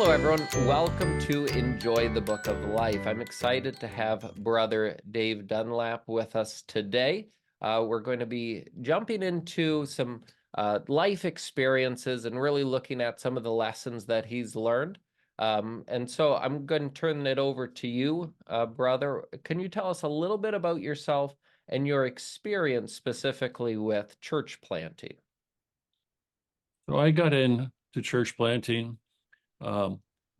Hello, everyone. Welcome to Enjoy the Book of Life. I'm excited to have Brother Dave Dunlap with us today. We're going to be jumping into some life experiences and really looking at some of the lessons that he's learned. And so I'm going to turn it over to you, brother. Can you tell us a little bit about yourself and your experience specifically with church planting? So I got into church planting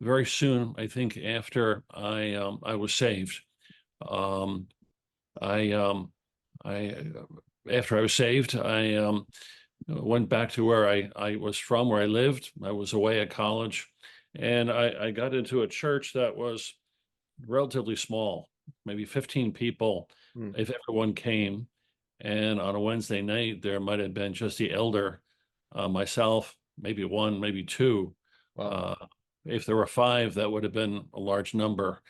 very soon. I think after I was saved. Um, I I After I was saved, I went back to where I was from, where I lived. I was away at college, and I got into a church that was relatively small, maybe 15 people, Hmm. if everyone came. And on a Wednesday night, there might have been just the elder, myself, maybe one, maybe two. Well, Uh, if there were five, that would have been a large number.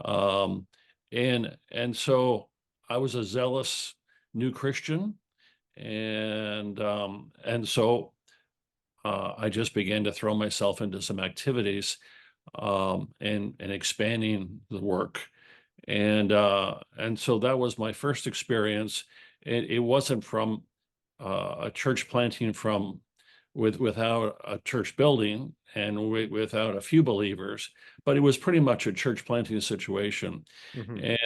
Um, and so I was a zealous new Christian, and so I just began to throw myself into some activities, and expanding the work. And so that was my first experience. It wasn't from a church planting from without a church building and without a few believers, but it was pretty much a church planting situation. mhm.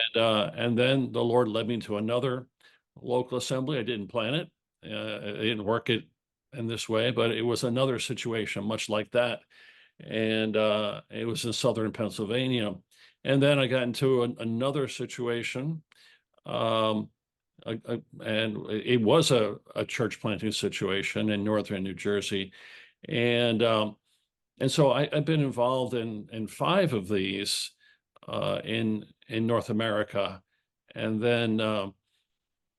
And then the Lord led me to another local assembly. I didn't plan it. I didn't work it in this way, but it was another situation much like that. And it was in southern Pennsylvania. And then I got into another situation, um, and it was a church planting situation in northern New Jersey. And so I've been involved in five of these in North America. And then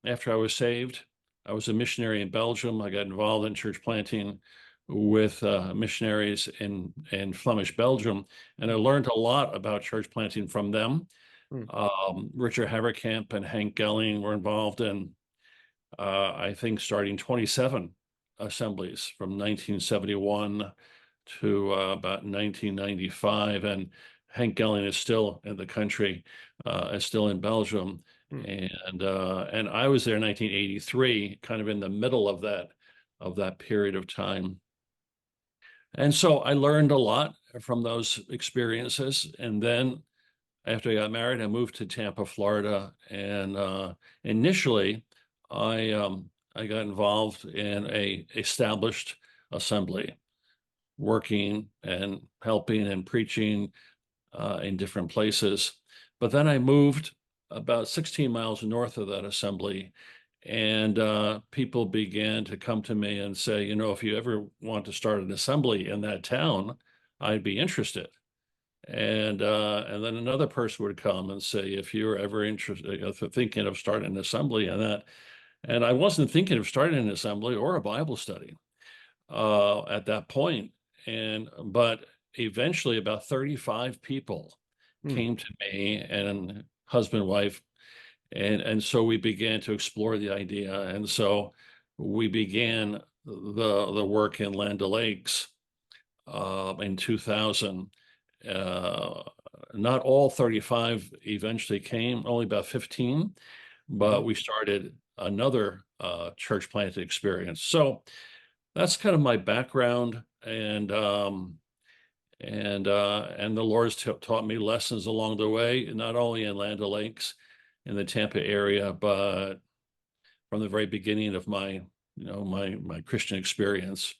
after I was saved, I was a missionary in Belgium. I got involved in church planting with missionaries in Flemish Belgium, and I learned a lot about church planting from them. Hmm. Richard Haverkamp and Hank Gelling were involved in, I think, starting 27 assemblies from 1971 to about 1995. And Hank Gelling is still in the country, is still in Belgium. Hmm. And I was there in 1983, kind of in the middle of that period of time. And so I learned a lot from those experiences. And then after I got married, I moved to Tampa, Florida. And initially, I got involved in a established assembly, working and helping and preaching in different places. But then I moved about 16 miles north of that assembly, and people began to come to me and say, if you ever want to start an assembly in that town, I'd be interested. And then another person would come and say, if you're ever interested, thinking of starting an assembly and that. And I wasn't thinking of starting an assembly or a Bible study at that point. But eventually about 35 people Hmm. came to me, and husband, wife, and so we began to explore the idea. And so we began the work in Land O'Lakes in 2000. Uh, Not all 35 eventually came, only about 15, but Mhm. we started another church planted experience. So that's kind of my background, and the Lord's taught me lessons along the way, not only in Land O'Lakes in the Tampa area, but from the very beginning of my Christian experience.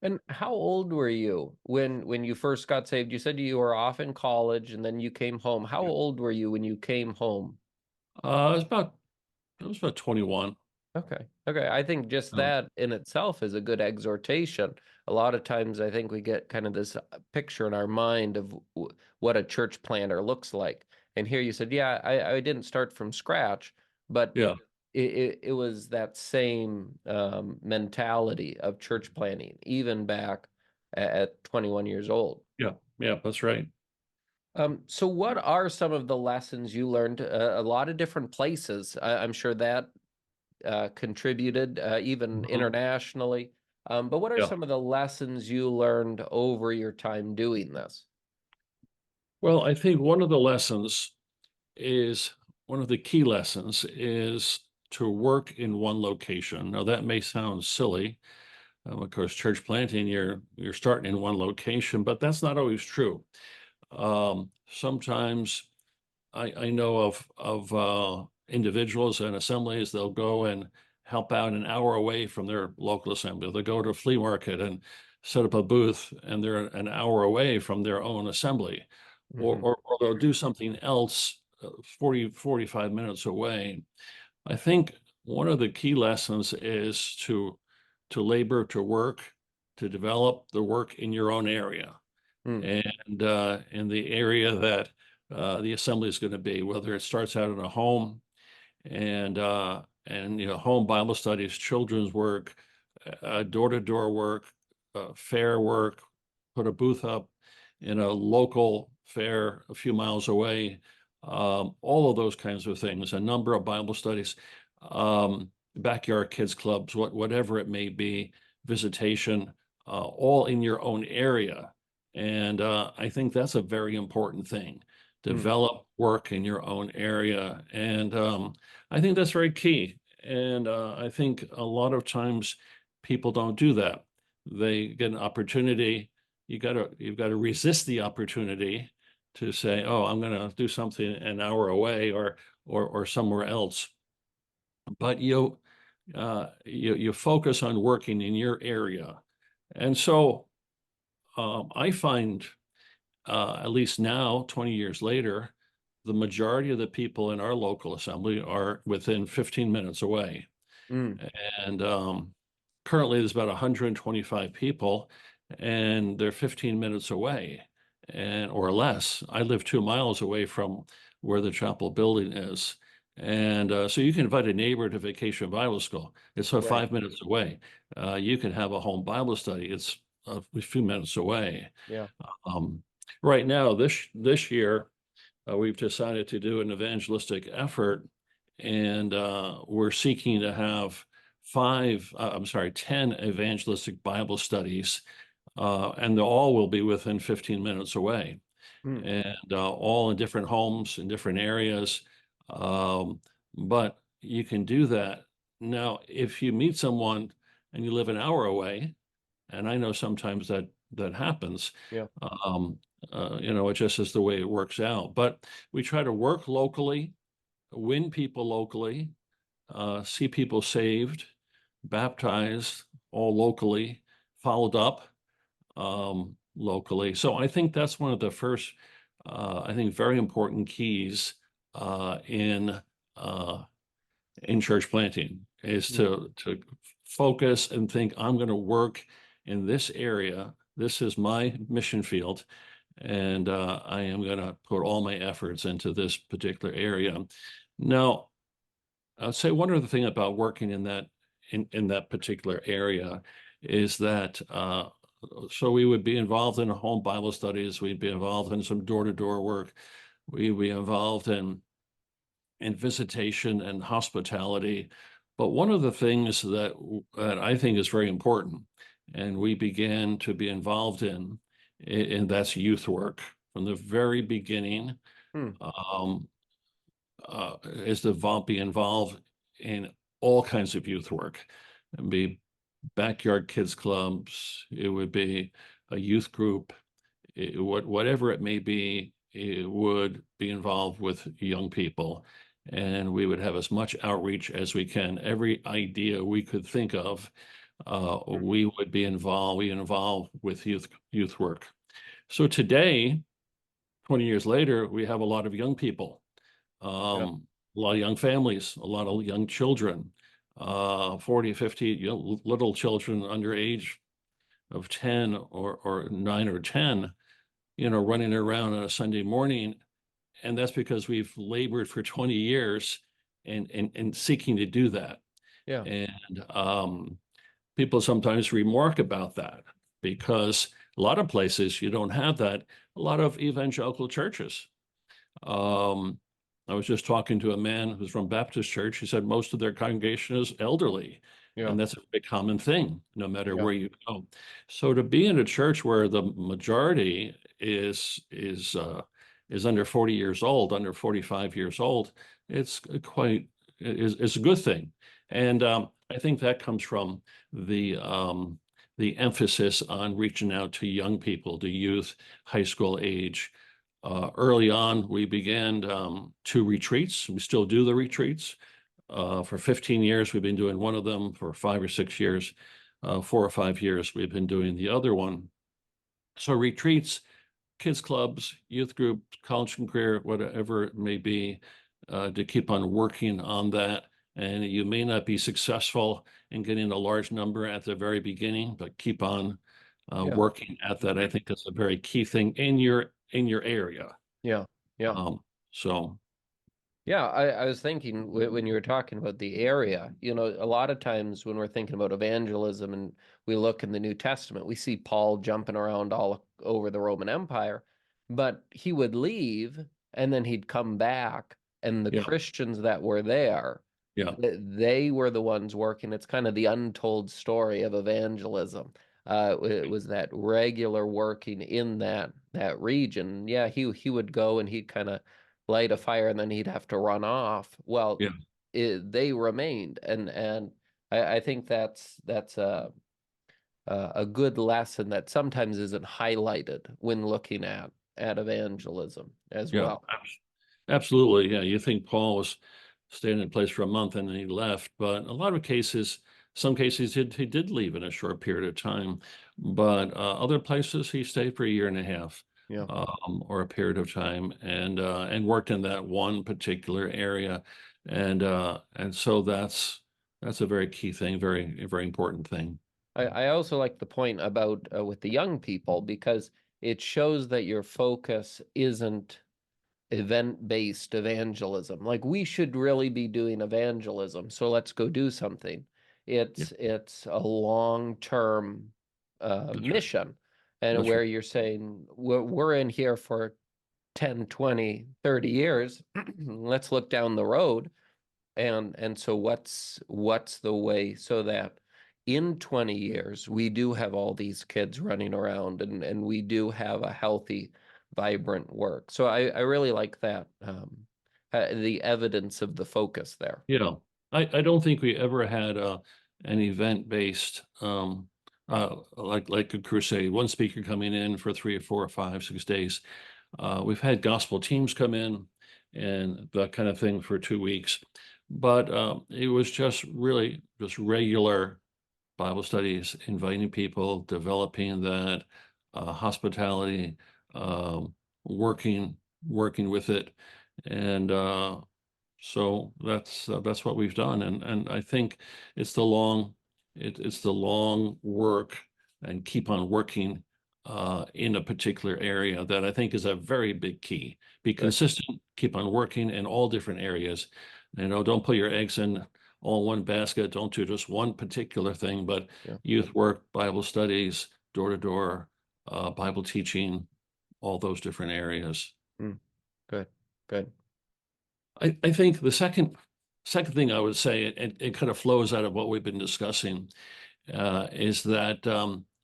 And how old were you when you first got saved? You said you were off in college and then you came home. How old were you when you came home? It was about I was about 21. Okay. Okay. I think just that in itself is a good exhortation. A lot of times I think we get kind of this picture in our mind of what a church planter looks like. And here you said, yeah, I didn't start from scratch, but Yeah, it was that same mentality of church planting, even back at 21 years old. yeah, yeah, that's right. So what are some of the lessons you learned? A lot of different places. I'm sure that contributed, even Mhm. internationally. But what are Yeah. some of the lessons you learned over your time doing this? Well, I think one of the lessons is one of the key lessons is to work in one location. Now that may sound silly. Of course, church planting, you're starting in one location, but that's not always true. Sometimes I know of individuals and assemblies, they'll go and help out an hour away from their local assembly. They'll go to a flea market and set up a booth, and they're an hour away from their own assembly. Or, Hmm. or, or they'll do something else 45 minutes away. I think one of the key lessons is to labor, to work, to develop the work in your own area Mm. and in the area that the assembly is going to be, whether it starts out in a home and home Bible studies, children's work, door-to-door work, fair work, put a booth up in a local fair a few miles away, all of those kinds of things, a number of Bible studies, backyard kids clubs, whatever it may be, visitation, all in your own area. And I think that's a very important thing. Mm. Develop work in your own area. And I think that's very key. And I think a lot of times people don't do that. They get an opportunity. You've got to resist the opportunity to say, "Oh, I'm going to do something an hour away or somewhere else." But you focus on working in your area. And so I find, at least now, 20 years later, the majority of the people in our local assembly are within 15 minutes away. Mm. And currently there's about 125 people, and they're 15 minutes away and or less. I live 2 miles away from where the chapel building is. And so you can invite a neighbor to Vacation Bible School. It's so Right. 5 minutes away. You can have a home Bible study. It's a few minutes away. Yeah. Um, right now, this year, we've decided to do an evangelistic effort, and we're seeking to have 10 evangelistic Bible studies, and they all will be within 15 minutes away, Mm. and all in different homes in different areas. Um, but you can do that. Now, if you meet someone and you live an hour away, and I know sometimes that happens. Yeah. Um, it just is the way it works out. But we try to work locally, win people locally, see people saved, baptized, all locally, followed up locally. So I think that's one of the first, I think, very important keys uh, in uh, in church planting is Mm. to focus and think, I'm going to work in this area. This is my mission field, and I am going to put all my efforts into this particular area. Now, I'd say one other thing about working in that particular area is that so we would be involved in home Bible studies, we'd be involved in some door-to-door work, we'd be involved in visitation and hospitality. But one of the things that I think is very important, and we began to be involved in, and that's youth work from the very beginning. Mm. Um, is to be involved in all kinds of youth work, and be backyard kids clubs. It would be a youth group, whatever it may be. It would be involved with young people, and we would have as much outreach as we can. Every idea we could think of, Mm. we would be involved. We involved with youth work. So today, 20 years later, we have a lot of young people, Yeah. a lot of young families, a lot of young children, 40, 50, little children under age of 10 or 9 or 10, running around on a Sunday morning. And that's because we've labored for 20 years and seeking to do that. Yeah. And people sometimes remark about that because a lot of places you don't have that. A lot of evangelical churches. Um, I was just talking to a man who's from Baptist church. He said most of their congregation is elderly, Yeah. and that's a very common thing, no matter Yeah. where you go. So to be in a church where the majority is is under 40 years old, under 45 years old, it's quite is a good thing. And I think that comes from the emphasis on reaching out to young people, to youth, high school age. Early on, we began 2 retreats. We still do the retreats. For 15 years, we've been doing one of them. For 5 or 6 years, 4 or 5 years, we've been doing the other one. So retreats, kids clubs, youth group, college and career, whatever it may be, to keep on working on that. And you may not be successful in getting a large number at the very beginning, but keep on Yeah. working at that. I think that's a very key thing in your area. Yeah. Yeah. Um, so Yeah, I was thinking when you were talking about the area, a lot of times when we're thinking about evangelism and we look in the New Testament, we see Paul jumping around all over the Roman Empire, but he would leave and then he'd come back, and the yeah, Christians that were there, yeah, they were the ones working. It's kind of the untold story of evangelism. It was that regular working in that region. Yeah, he would go and he'd kind of light a fire and then he'd have to run off. Well, yeah, they remained, and I think that's a good lesson that sometimes isn't highlighted when looking at evangelism as yeah. well. Absolutely. Yeah. You think Paul was staying in place for a month and then he left, but a lot of cases, some cases he did leave in a short period of time, but other places he stayed for a year and a half, Yeah. or a period of time, and worked in that one particular area. And so that's a very key thing, very important thing. I also like the point about with the young people, because it shows that your focus isn't event-based evangelism. Like, we should really be doing evangelism, so let's go do something. Yeah, It's a long-term that's right. mission, and That's where right. you're saying we're in here for 10, 20, 30 years. Let's look down the road, and so what's the way so that in 20 years we do have all these kids running around, and we do have a healthy, vibrant work. So I really like that, the evidence of the focus there. You know, I don't think we ever had an event based like a crusade, one speaker coming in for 3 or 4 or 5, 6 days. We've had gospel teams come in and that kind of thing for 2 weeks, but it was just really just regular Bible studies, inviting people, developing that hospitality, um, working with it, and so that's what we've done, and I think it's it's the long work and keep on working in a particular area that I think is a very big key. Be Good. consistent, keep on working in all different areas. Don't put your eggs in all one basket. Don't do just one particular thing, but Yeah. youth work, Bible studies, door to door, Bible teaching, all those different areas. Mm, good. Good. I think the second thing I would say, it kind of flows out of what we've been discussing, is that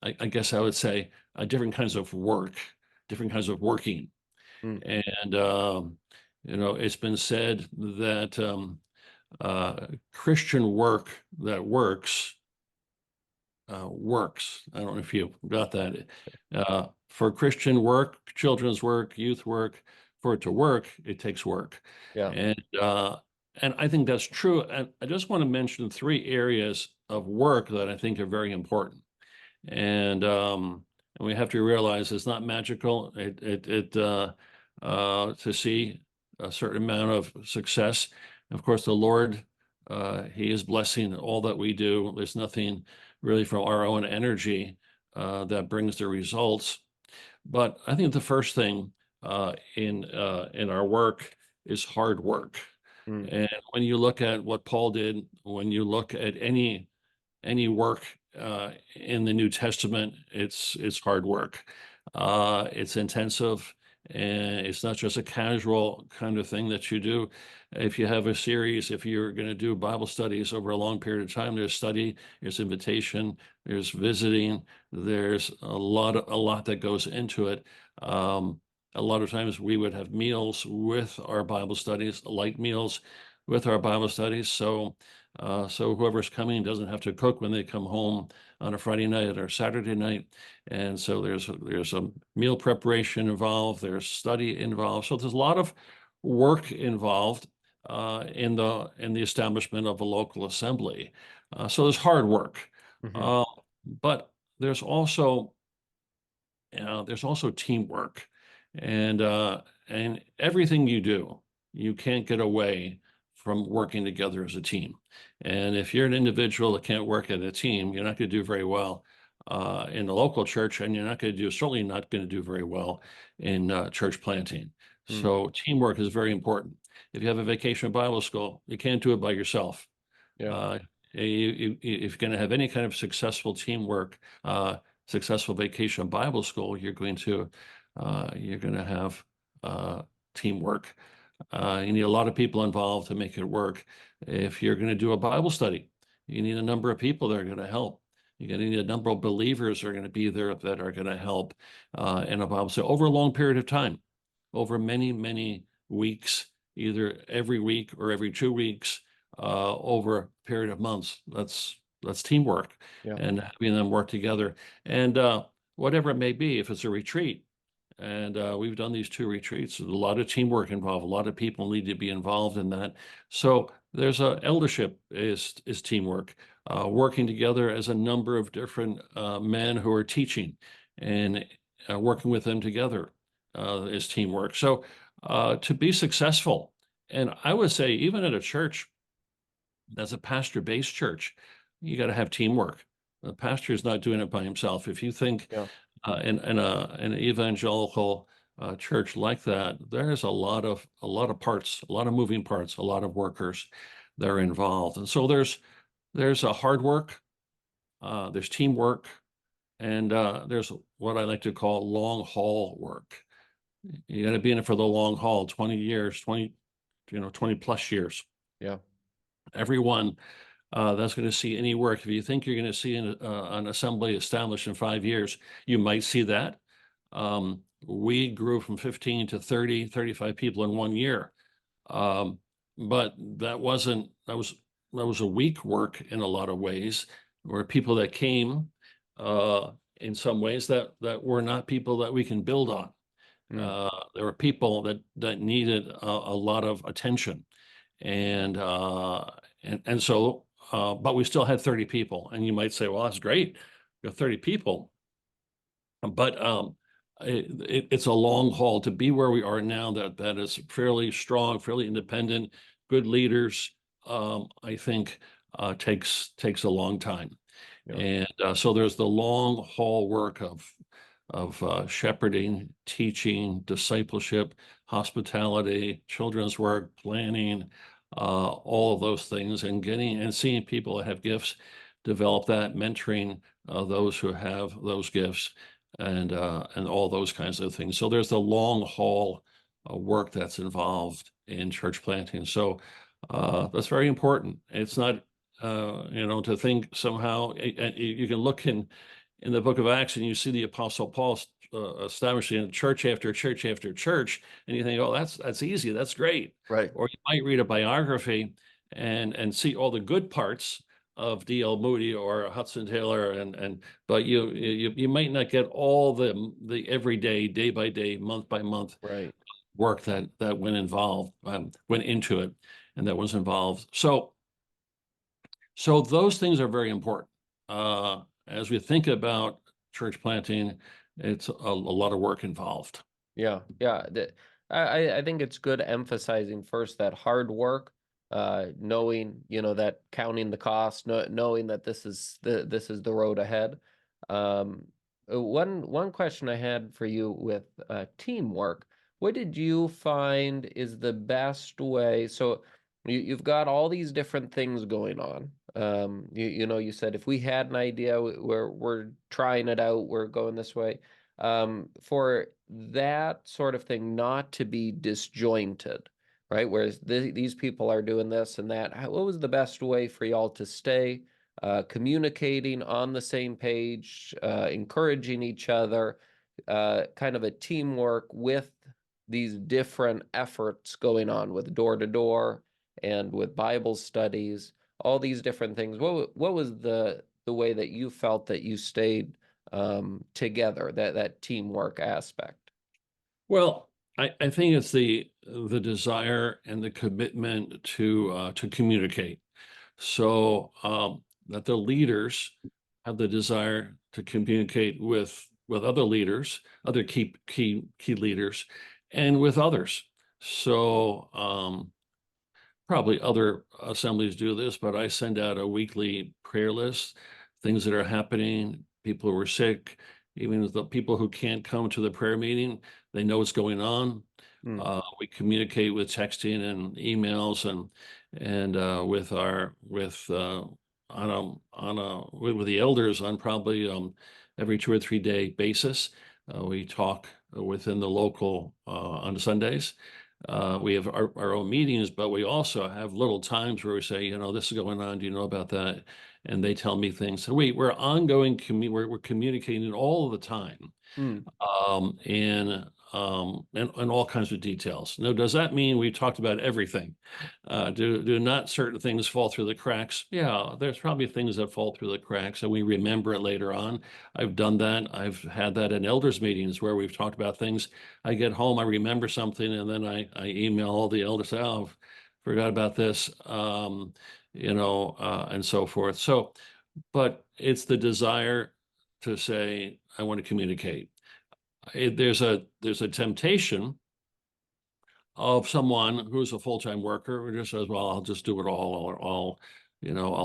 I guess I would say different kinds of work, different kinds of working. Mm, And it's been said that Christian work that works. I don't know if you got that. For Christian work, children's work, youth work, for it to work, it takes work. yeah. And I think that's true. And I just want to mention 3 areas of work that I think are very important. And we have to realize it's not magical. To see a certain amount of success. Of course, the Lord, He is blessing all that we do. There's nothing really from our own energy that brings the results. But I think the first thing in our work is hard work. Mm, And when you look at what Paul did, when you look at any work in the New Testament, it's hard work. It's intensive, and it's not just a casual kind of thing that you do. If you have a series, if you're going to do Bible studies over a long period of time, there's study, there's invitation, there's visiting, there's a lot that goes into it. A lot of times we would have meals with our Bible studies, light meals with our Bible studies. So whoever's coming doesn't have to cook when they come home on a Friday night or Saturday night. And so there's a meal preparation involved, there's study involved. So there's a lot of work involved in the establishment of a local assembly. So there's hard work, Hmm. uh, but there's also there's also teamwork, and everything you do, you can't get away from working together as a team. And if you're an individual that can't work at a team, you're not going to do very well in the local church, and you're not going to do certainly not going to do very well in church planting. Mm. So teamwork is very important. If you have a vacation Bible school, you can't do it by yourself. Yeah. Uh, if you're going to have any kind of successful teamwork, successful vacation Bible school, you're going to have teamwork. You need a lot of people involved to make it work. If you're going to do a Bible study, you need a number of people that are going to help. You're going to need a number of believers that are going to be there that are going to help in a Bible study over a long period of time, over many, many weeks, either every week or every 2 weeks, over a period of months. That's teamwork Yeah. and having them work together. And whatever it may be, if it's a retreat, and we've done these 2 retreats, there's a lot of teamwork involved. A lot of people need to be involved in that. So there's a eldership is teamwork, working together as a number of different men who are teaching and working with them together is teamwork. So to be successful, and I would say even at a church that's a pastor-based church, you got to have teamwork. The pastor is not doing it by himself. If you think Yeah. in an evangelical church like that, there's a lot of parts, a lot of moving parts, a lot of workers that are involved, and so there's a hard work, there's teamwork, and there's what I like to call long haul work. You got to be in it for the long haul, 20 years, 20 plus years. Yeah. Everyone that's going to see any work. If you think you're going to see an assembly established in 5 years, you might see that. We grew from 15 to 30, 35 people in 1 year. Um, but that was a weak work in a lot of ways, where people that came in some ways that were not people that we can build on. Mm. There were people that needed a lot of attention, and so but we still had 30 people, and you might say, well, that's great, you have 30 people, but it's a long haul to be where we are now. That is fairly strong, fairly independent, good leaders. I think takes a long time, Yeah. and so there's the long haul work of shepherding, teaching, discipleship, hospitality, children's work, planning, all of those things, and getting and seeing people that have gifts, develop that, mentoring those who have those gifts, and all those kinds of things. So there's the long haul work that's involved in church planting. So that's very important. It's not to think somehow you can look in the book of Acts and you see the Apostle Paul establishing church after church after church, and you think, oh, that's easy, that's great. Right. Or you might read a biography and see all the good parts of D.L. Moody or Hudson Taylor, and but you might not get all the everyday, day by day, month by month Right. work that went into it, and that was involved. So those things are very important. As we think about church planting, it's a lot of work involved. Yeah, yeah. I think it's good emphasizing first that hard work, knowing, that counting the cost, knowing that this is the road ahead. Um, one question I had for you with teamwork, what did you find is the best way? So you've got all these different things going on. You said if we had an idea, we're trying it out, we're going this way, for that sort of thing not to be disjointed, right? Whereas these people are doing this and that. What was the best way for y'all to stay communicating on the same page, encouraging each other, kind of a teamwork with these different efforts going on with door to door and with Bible studies, all these different things. What was the way that you felt that you stayed together, that teamwork aspect? Well, I think it's the desire and the commitment to communicate. So that the leaders have the desire to communicate with other leaders, other key leaders, and with others. So probably other assemblies do this, but I send out a weekly prayer list, things that are happening, people who are sick, even the people who can't come to the prayer meeting, they know what's going on. Mm, We communicate with texting and emails and with our with the elders on probably every 2 or 3 day basis. We talk within the local on Sundays. We have our own meetings, but we also have little times where we say, you know, this is going on. Do you know about that? And they tell me things. So we're ongoing, we're communicating all the time, mm, and all kinds of details. Now, does that mean we talked about everything? Do not certain things fall through the cracks? Yeah, there's probably things that fall through the cracks, and we remember it later on. I've done that. I've had that in elders meetings where we've talked about things. I get home, I remember something, and then I email all the elders. Oh, forgot about this. And so forth. So, but it's the desire to say, I want to communicate. There's a temptation of someone who's a full-time worker who just says, well, I'll just do it all, or I'll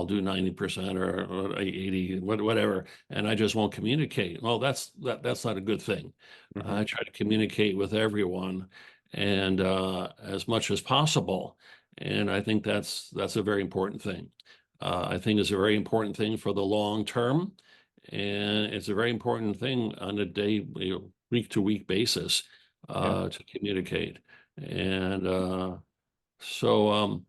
do 90% or 80, whatever, and I just won't communicate. Well, that's not a good thing. mhm. I try to communicate with everyone and as much as possible. And I think that's a very important thing. I think it's a very important thing for the long term. And it's a very important thing on a day, week to week basis Yeah, to communicate. And so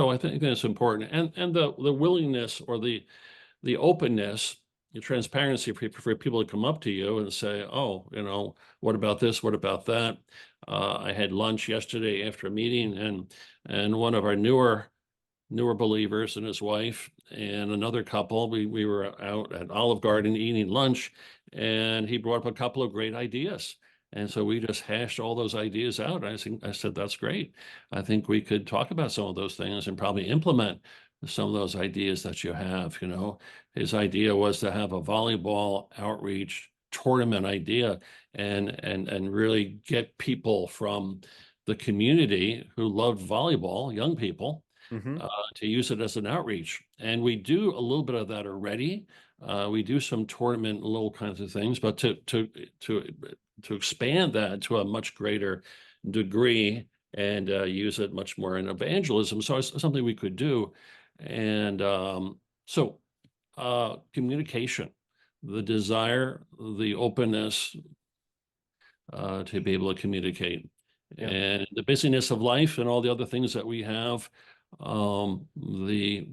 I think that's important. And the willingness or the openness, the transparency for people to come up to you and say, oh, what about this? What about that? I had lunch yesterday after a meeting, and one of our newer believers and his wife and another couple. We were out at Olive Garden eating lunch, and he brought up a couple of great ideas. And so we just hashed all those ideas out. I said, that's great. I think we could talk about some of those things and probably implement some of those ideas that you have. His idea was to have a volleyball outreach tournament idea and really get people from the community who loved volleyball, young people, hmm, to use it as an outreach. And we do a little bit of that already. We do some tournament little kinds of things, but to expand that to a much greater degree and use it much more in evangelism. So it's something we could do. And communication, the desire, the openness to be able to communicate, yeah, and the busyness of life and all the other things that we have, the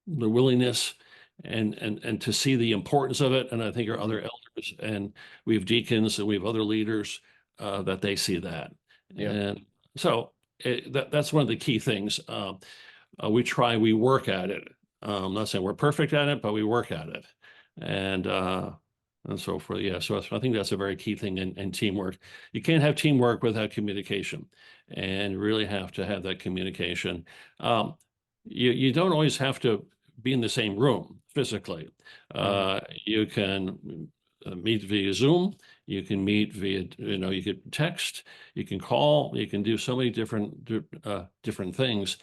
willingness and to see the importance of it. And I think our hmm, other elders and we have deacons and we have other leaders that they see that. yeah, And so that's one of the key things. We work at it. I'm not saying we're perfect at it, but we work at it. And so forth. Yeah. So I think that's a very key thing in teamwork. You can't have teamwork without communication, and you really have to have that communication. Um, you don't always have to be in the same room physically. hmm, You can meet via Zoom. You can meet via, you can text, you can call, you can do so many different things.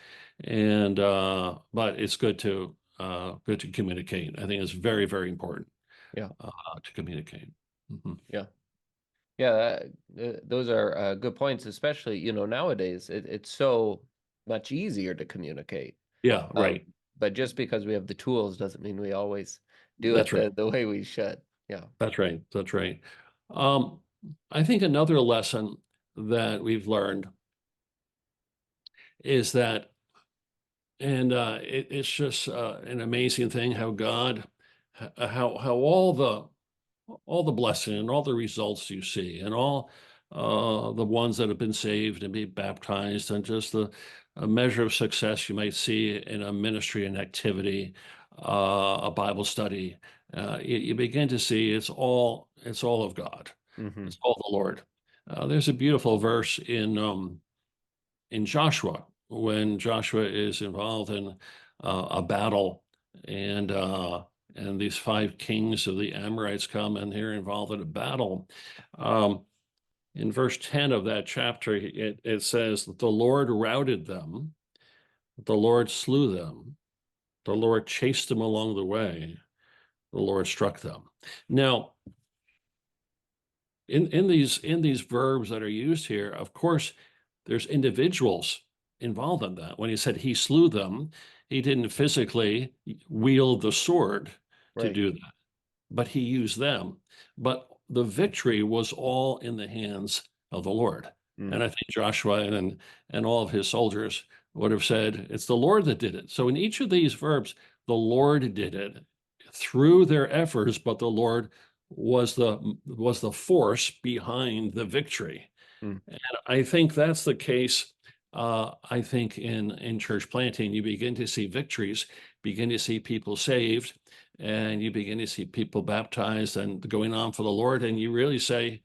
And but it's good to communicate. I think it's very, very important yeah, to communicate. Mhm. yeah. Yeah, those are good points, especially, nowadays it's so much easier to communicate. Yeah, Um, right. but just because we have the tools doesn't mean we always do it That's right. the way we should. Yeah. That's right. That's right. Um, I think another lesson that we've learned is that, and it's just an amazing thing how God, how all the blessing and all the results you see and all the ones that have been saved and be baptized, and just a measure of success you might see in a ministry and activity, a Bible study. You begin to see it's all of God. Hmm. It's all the Lord. There's a beautiful verse in Joshua when Joshua is involved in a battle, and these five kings of the Amorites come and they're involved in a battle. Um, in verse 10 of that chapter, it says that the Lord routed them, the Lord slew them, the Lord chased them along the way, the Lord struck them. Now, in these verbs that are used here, of course, there's individuals involved in that. When he said he slew them, he didn't physically wield the sword to Right. do that, but he used them. But the victory was all in the hands of the Lord. Mm. And I think Joshua and all of his soldiers would have said, it's the Lord that did it. So in each of these verbs, the Lord did it through their efforts, but the Lord was the force behind the victory. Mm. And I think that's the case. I think in church planting, you begin to see victories, begin to see people saved, and you begin to see people baptized and going on for the Lord. And you really say,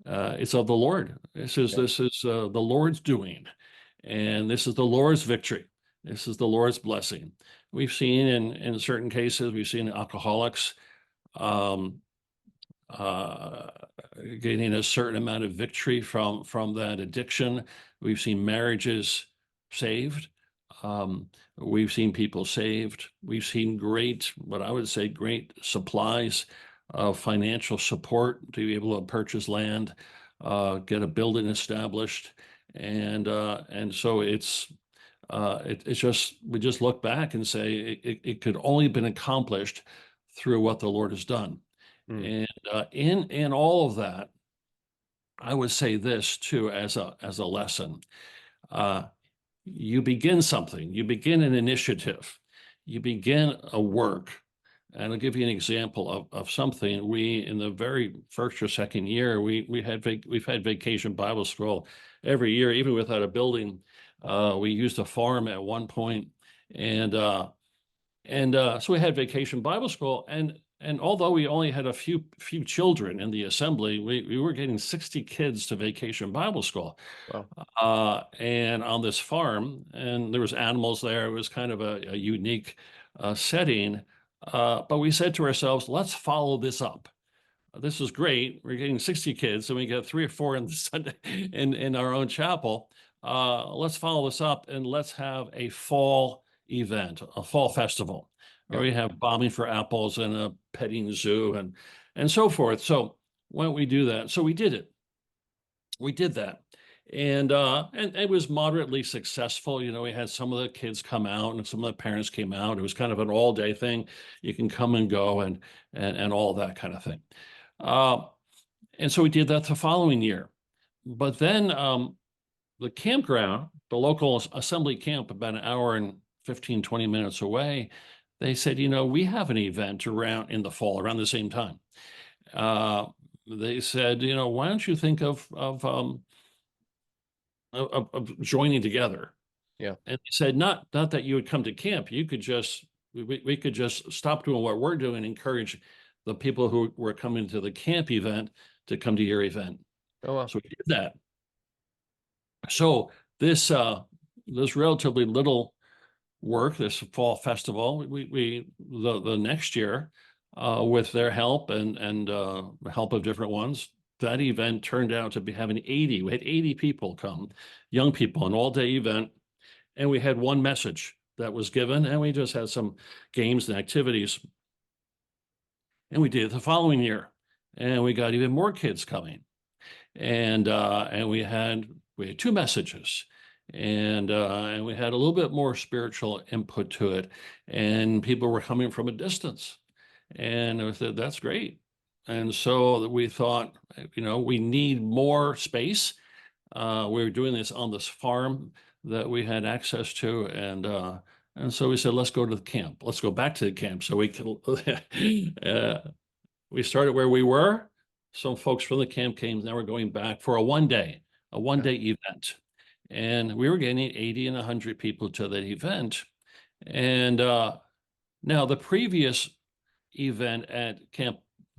it's of the Lord. Yeah. This is the Lord's doing, and this is the Lord's victory. This is the Lord's blessing. We've seen in certain cases, we've seen alcoholics um, uh, gaining a certain amount of victory from that addiction. We've seen marriages saved. We've seen people saved. We've seen great, what I would say, great supplies of financial support to be able to purchase land, get a building established, and so it's just we just look back and say it could only have been accomplished through what the Lord has done. Mm. And in all of that, I would say this too as a lesson. Uh, you begin something, you begin an initiative, you begin a work. And I'll give you an example of something. We, in the very first or second year, we've had vacation Bible school every year, even without a building. We used a farm at one point, and so we had vacation Bible school, and although we only had a few children in the assembly, we were getting 60 kids to vacation Bible school, Wow. and on this farm, and there was animals there. It was kind of a unique setting, but we said to ourselves, let's follow this up. This is great. We're getting 60 kids, and we get 3 or 4 in the Sunday in our own chapel. Let's follow this up and let's have a fall event, a fall festival, where Yeah. we have bombing for apples and a petting zoo and so forth. So why don't we do that? So we did it. We did that. And it was moderately successful. You know, we had some of the kids come out and some of the parents came out. It was kind of an all-day thing. You can come and go and all that kind of thing. Uh, and so we did that the following year. But then the campground, the local assembly camp, about an hour and 15, 20 minutes away, they said, you know, we have an event around in the fall, around the same time. Uh, they said, you know, why don't you think of joining together? Yeah. And they said, not that you would come to camp. You could just we could just stop doing what we're doing and encourage the people who were coming to the camp event to come to your event. Oh, well. So we did that. So this relatively little work, this fall festival, the next year, with their help and the help of different ones, that event turned out to be having 80. We had 80 people come, young people, an all-day event, and we had one message that was given, and we just had some games and activities. And we did it the following year, and we got even more kids coming, and we had two messages, and we had a little bit more spiritual input to it, and people were coming from a distance, and I said that's great. And so we thought, you know, we need more space. We were doing this on this farm that we had access to, and so we said, let's go to the camp. Let's go back to the camp so we can. We started where we were. some folks from the camp came. Now we're going back for a Yeah. one day event, and we were getting 80 and 100 people to that event. And now the previous event at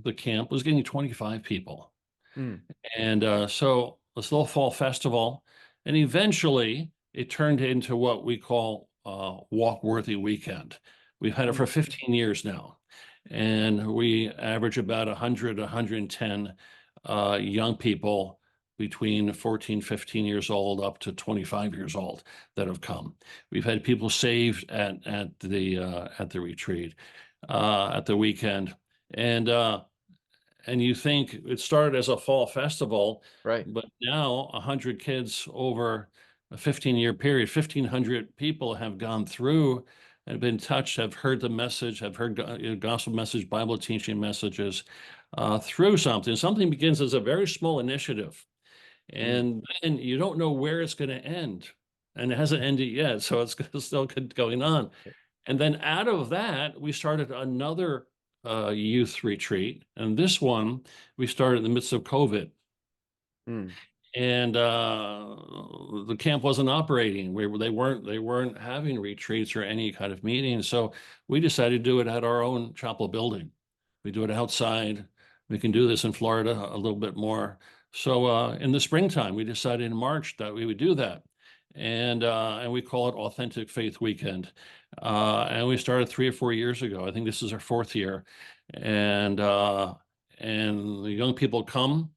the camp was getting 25 people. Mm. And so this little fall festival, and eventually it turned into what we call Walk-Worthy Weekend. We've had it for Mm. 15 years now, and we average about 100, 110 young people between 14, 15 years old up to 25 years old that have come. We've had people saved at the retreat, at the weekend. And you think it started as a fall festival, Right. but now 100 kids over a 15-year period, 1,500 people have gone through and been touched, have heard the message, have heard gospel message, Bible teaching messages through something. Something begins as a very small initiative, Mm. and then you don't know where it's going to end, and it hasn't ended yet, so it's still going on. And then out of that, we started another youth retreat. And this one we started in the midst of COVID. Mm. And the camp wasn't operating. They weren't having retreats or any kind of meetings. So we decided to do it at our own chapel building. We do it outside. We can do this in Florida a little bit more. So in the springtime, we decided in March that we would do that. And we call it Authentic Faith Weekend. And we started 3 or 4 years ago. I think this is our fourth year. And the young people come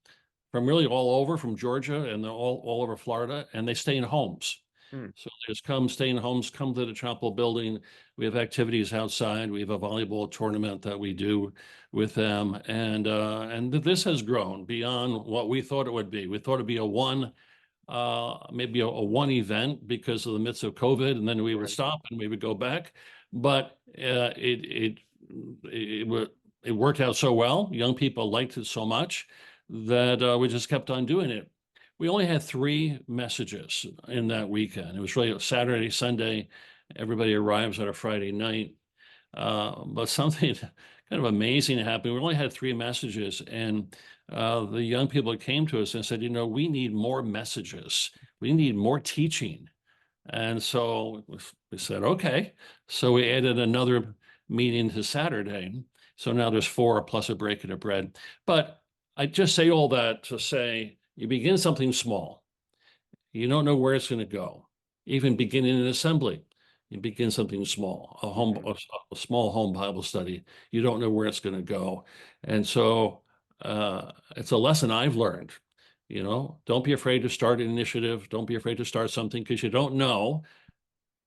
from really all over, from Georgia and all over Florida, and they stay in homes. Mm. So they just come, stay in homes, come to the chapel building. We have activities outside. We have a volleyball tournament that we do with them, and this has grown beyond what we thought it would be. We thought it'd be maybe a one event because of the midst of COVID, and then we would Right. stop and we would go back. But it worked out so well. Young people liked it so much that we just kept on doing it. We only had 3 messages in that weekend. It was really Saturday, Sunday. Everybody arrives on a Friday night. But something kind of amazing happened. We only had 3 messages, and the young people came to us and said, we need more messages. We need more teaching. And so we said, okay. So we added another meeting to Saturday. So now there's 4 plus a break and a bread. But I just say all that to say you begin something small. You don't know where it's going to go. Even beginning an assembly, you begin something small, Mm. a small home Bible study. You don't know where it's going to go. And so it's a lesson I've learned. Don't be afraid to start an initiative. Don't be afraid to start something because you don't know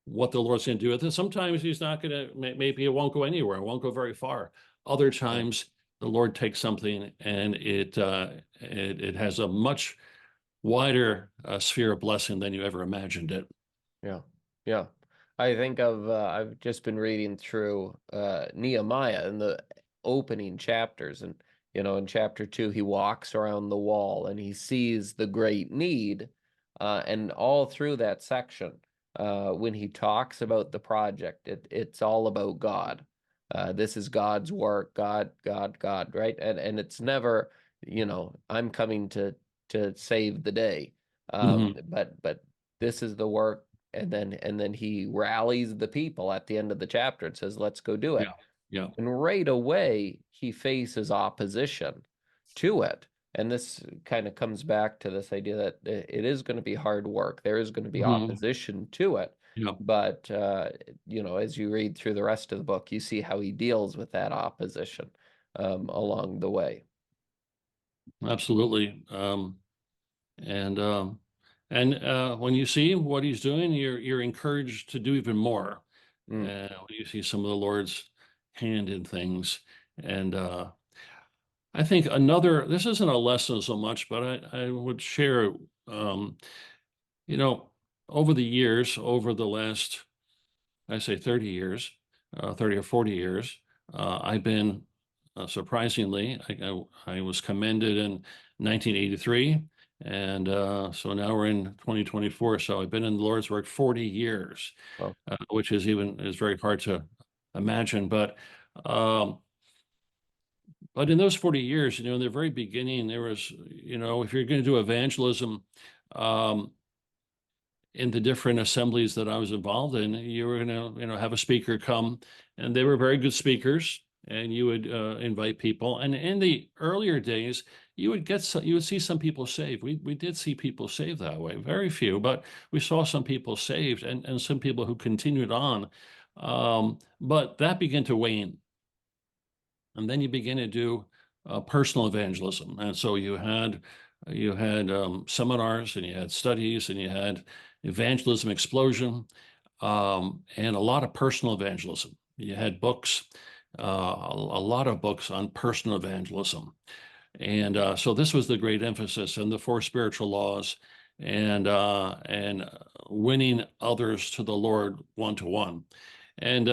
what the Lord's going to do with it. Sometimes he's not going to, maybe it won't go anywhere. It won't go very far. Other Yeah. times the Lord takes something and it has a much wider sphere of blessing than you ever imagined it. Yeah. Yeah. I think I've just been reading through Nehemiah in the opening chapters, and in chapter 2 he walks around the wall and he sees the great need, and all through that section, when he talks about the project, it's all about God. This is God's work, God, God, God, right? And it's never, I'm coming to save the day. Mhm. But this is the work, and then he rallies the people at the end of the chapter and says, let's go do Yeah, it. yeah. And right away he faces opposition to it. And this kind of comes back to this idea that it is going to be hard work, there is going to be Mhm. opposition to it. Yeah, But as you read through the rest of the book, you see how he deals with that opposition along the way. absolutely. And when you see what he's doing, you're encouraged to do even more. Mm. When you see some of the Lord's hand in things. And I think this isn't a lesson so much, but I would share, um, you know, over the years, over the last, I say 30 years, 30 or 40 years, I've been surprisingly, I was commended in 1983. And so now we're in 2024. So I've been in the Lord's work 40 years, Well, which is very hard to imagine. But um, But in those 40 years, in the very beginning, there was, if you're going to do evangelism, um, in the different assemblies that I was involved in, you were going to, have a speaker come, and they were very good speakers, and you would invite people. And in the earlier days, you would see some people saved. We did see people saved that way, very few, but we saw some people saved, and some people who continued on. But that began to wane, and then you begin to do personal evangelism. And so you had seminars, and you had studies, and you had evangelism explosion, and a lot of personal evangelism. You had books, a lot of books on personal evangelism. And so this was the great emphasis in the four spiritual laws, and winning others to the Lord one to one. And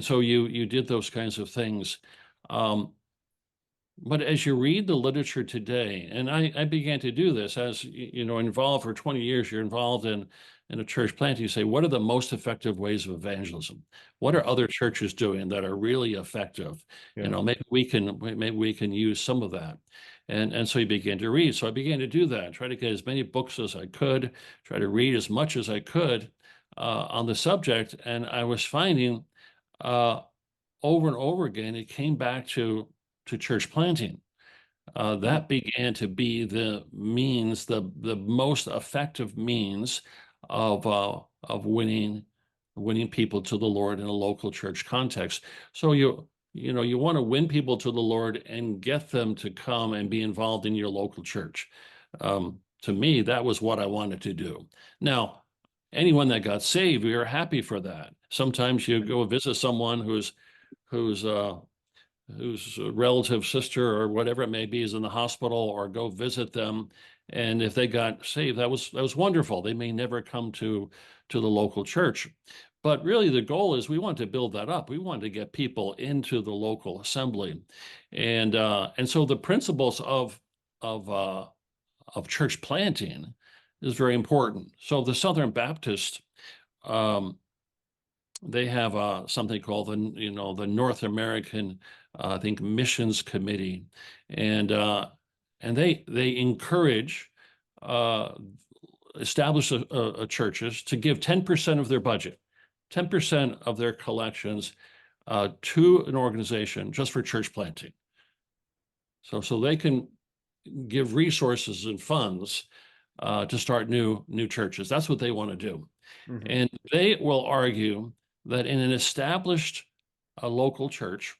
so you did those kinds of things. Um, but as you read the literature today, and I began to do this as, involved for 20 years, you're involved in a church plant, you say, what are the most effective ways of evangelism? What are other churches doing that are really effective? Yeah. Maybe we can use some of that. And so you begin to read. So I began to do that, try to get as many books as I could, try to read as much as I could on the subject. And I was finding over and over again, it came back to church planting. That began to be the means, the most effective means of winning people to the Lord in a local church context. So you want to win people to the Lord and get them to come and be involved in your local church. To me, that was what I wanted to do. Now, anyone that got saved, we were happy for that. Sometimes you go visit someone who's relative, sister, or whatever it may be, is in the hospital, or go visit them. And if they got saved, that was wonderful. They may never come to the local church. But really, the goal is we want to build that up. We want to get people into the local assembly. And so the principles of church planting is very important. So the Southern Baptist, they have something called the North American, I think, Missions Committee, and they encourage established churches to give 10% of their budget, 10% of their collections to an organization just for church planting. So they can give resources and funds to start new churches. That's what they want to do. Mm-hmm. And they will argue that in an established local church,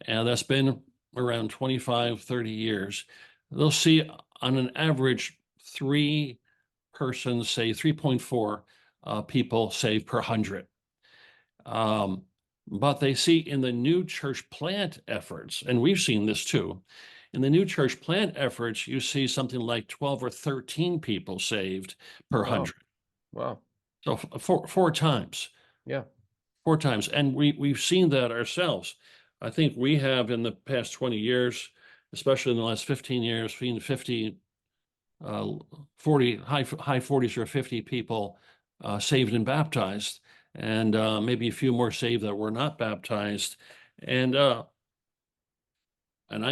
and that's been around 25, 30 years, they'll see on an average 3 persons, say 3.4 people saved per 100. But they see in the new church plant efforts, and we've seen this too, in the new church plant efforts, you see something like 12 or 13 people saved per 100. Wow. So four times. Yeah. 4 times. And we've seen that ourselves. I think we have in the past 20 years, especially in the last 15 years, seen 50, 40, high 40s or 50 people saved and baptized, and maybe a few more saved that were not baptized. And I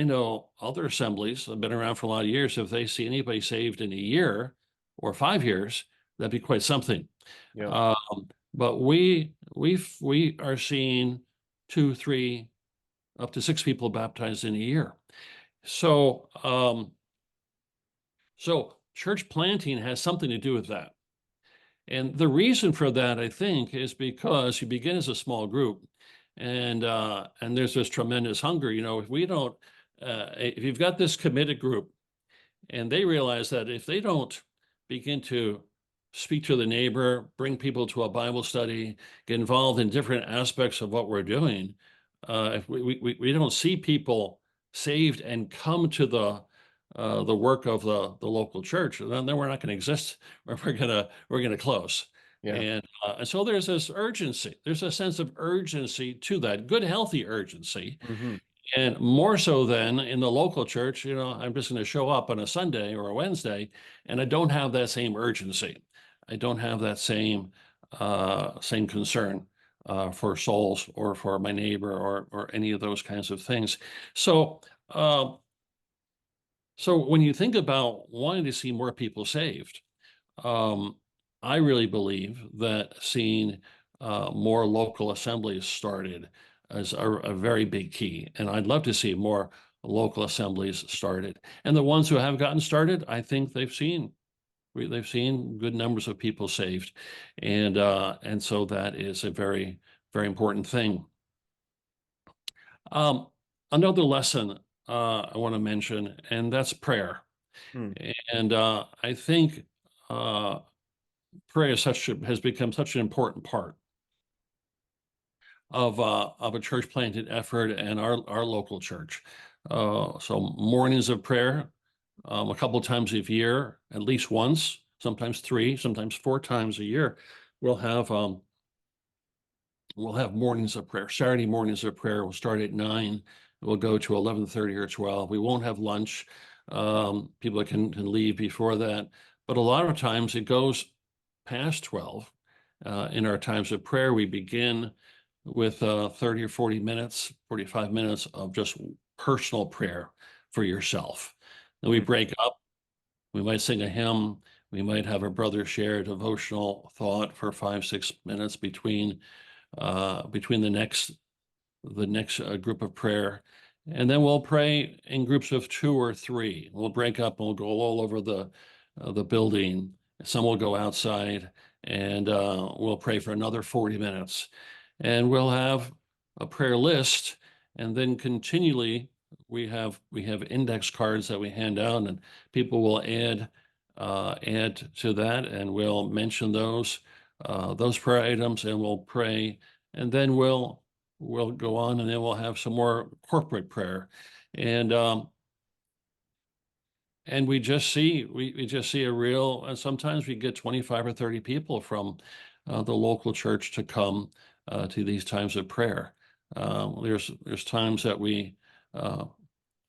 know other assemblies have been around for a lot of years. If they see anybody saved in a year or 5 years, that'd be quite something. Yeah. But we are seeing 2, 3, up to 6 people baptized in a year. So church planting has something to do with that. And the reason for that, I think, is because you begin as a small group, and there's this tremendous hunger. If we don't, if you've got this committed group, and they realize that if they don't begin to speak to the neighbor, bring people to a Bible study, get involved in different aspects of what we're doing, if we don't see people saved and come to the work of the local church, then we're not going to exist, or we're gonna close. Yeah. And so there's this urgency. There's a sense of urgency to that, good, healthy urgency. Mm-hmm. And more so than in the local church, I'm just going to show up on a Sunday or a Wednesday, and I don't have that same urgency. I don't have that same concern for souls or for my neighbor or any of those kinds of things. So, so when you think about wanting to see more people saved, um, I really believe that seeing more local assemblies started is a very big key. And I'd love to see more local assemblies started. And the ones who have gotten started, I think they've seen good numbers of people saved. And so that is a very, very important thing. Um, Another lesson I want to mention, and that's prayer. Hmm. And I think prayer has become such an important part of a church planted effort and our local church. So mornings of prayer, a couple of times a year, at least once, sometimes three, sometimes four times a year, we'll have mornings of prayer. Saturday mornings of prayer will start at 9. We'll go to 11:30 or 12. We won't have lunch. People can leave before that. But a lot of times it goes past 12. In our times of prayer, we begin with 30 or 40 minutes, 45 minutes of just personal prayer for yourself. Then we Hmm. break up. We might sing a hymn. We might have a brother share a devotional thought for 5, 6 minutes between the next group of prayer. And then we'll pray in groups of 2 or 3. We'll break up and we'll go all over the building. Some will go outside and we'll pray for another 40 minutes. And we'll have a prayer list. And then continually we have index cards that we hand out, and people will add to that, and we'll mention those prayer items, and we'll pray, and then we'll go on, and then we'll have some more corporate prayer, and we just see a real. And sometimes we get 25 or 30 people from the local church to come to these times of prayer. There's times that we uh,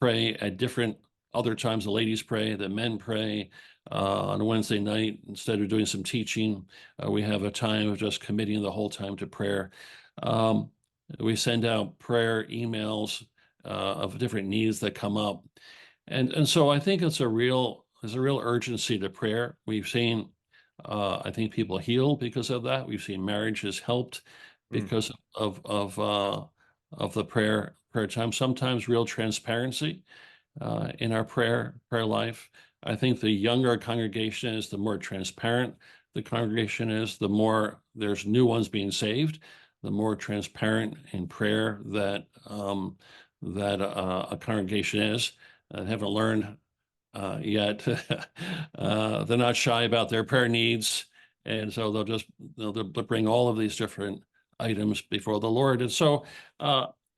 pray at different other times. The ladies pray, the men pray on a Wednesday night. Instead of doing some teaching, we have a time of just committing the whole time to prayer. Um, we send out prayer emails of different needs that come up. And so I think there's a real urgency to prayer. We've seen, I think, people healed because of that. We've seen marriages helped Hmm. because of the prayer time. Sometimes real transparency in our prayer life. I think the younger a congregation is, the more transparent the congregation is, the more there's new ones being saved, the more transparent in prayer that a congregation is. I haven't learned yet. They're not shy about their prayer needs, and so they'll bring all of these different items before the Lord. And so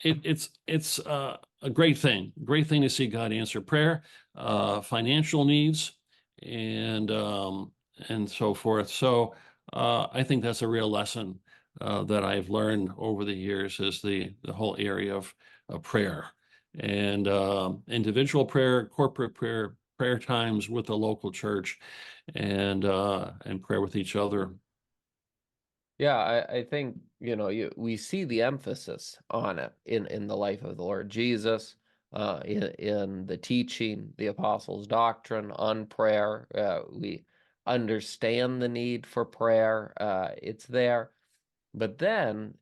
it's a great thing to see God answer prayer, financial needs, and and so forth. So I think that's a real lesson that I've learned over the years, is the whole area of prayer, and individual prayer, corporate prayer, prayer times with the local church, and prayer with each other. Yeah, I think, we see the emphasis on it in the life of the Lord Jesus, in the teaching, the apostles' doctrine on prayer. We understand the need for prayer. It's there. But then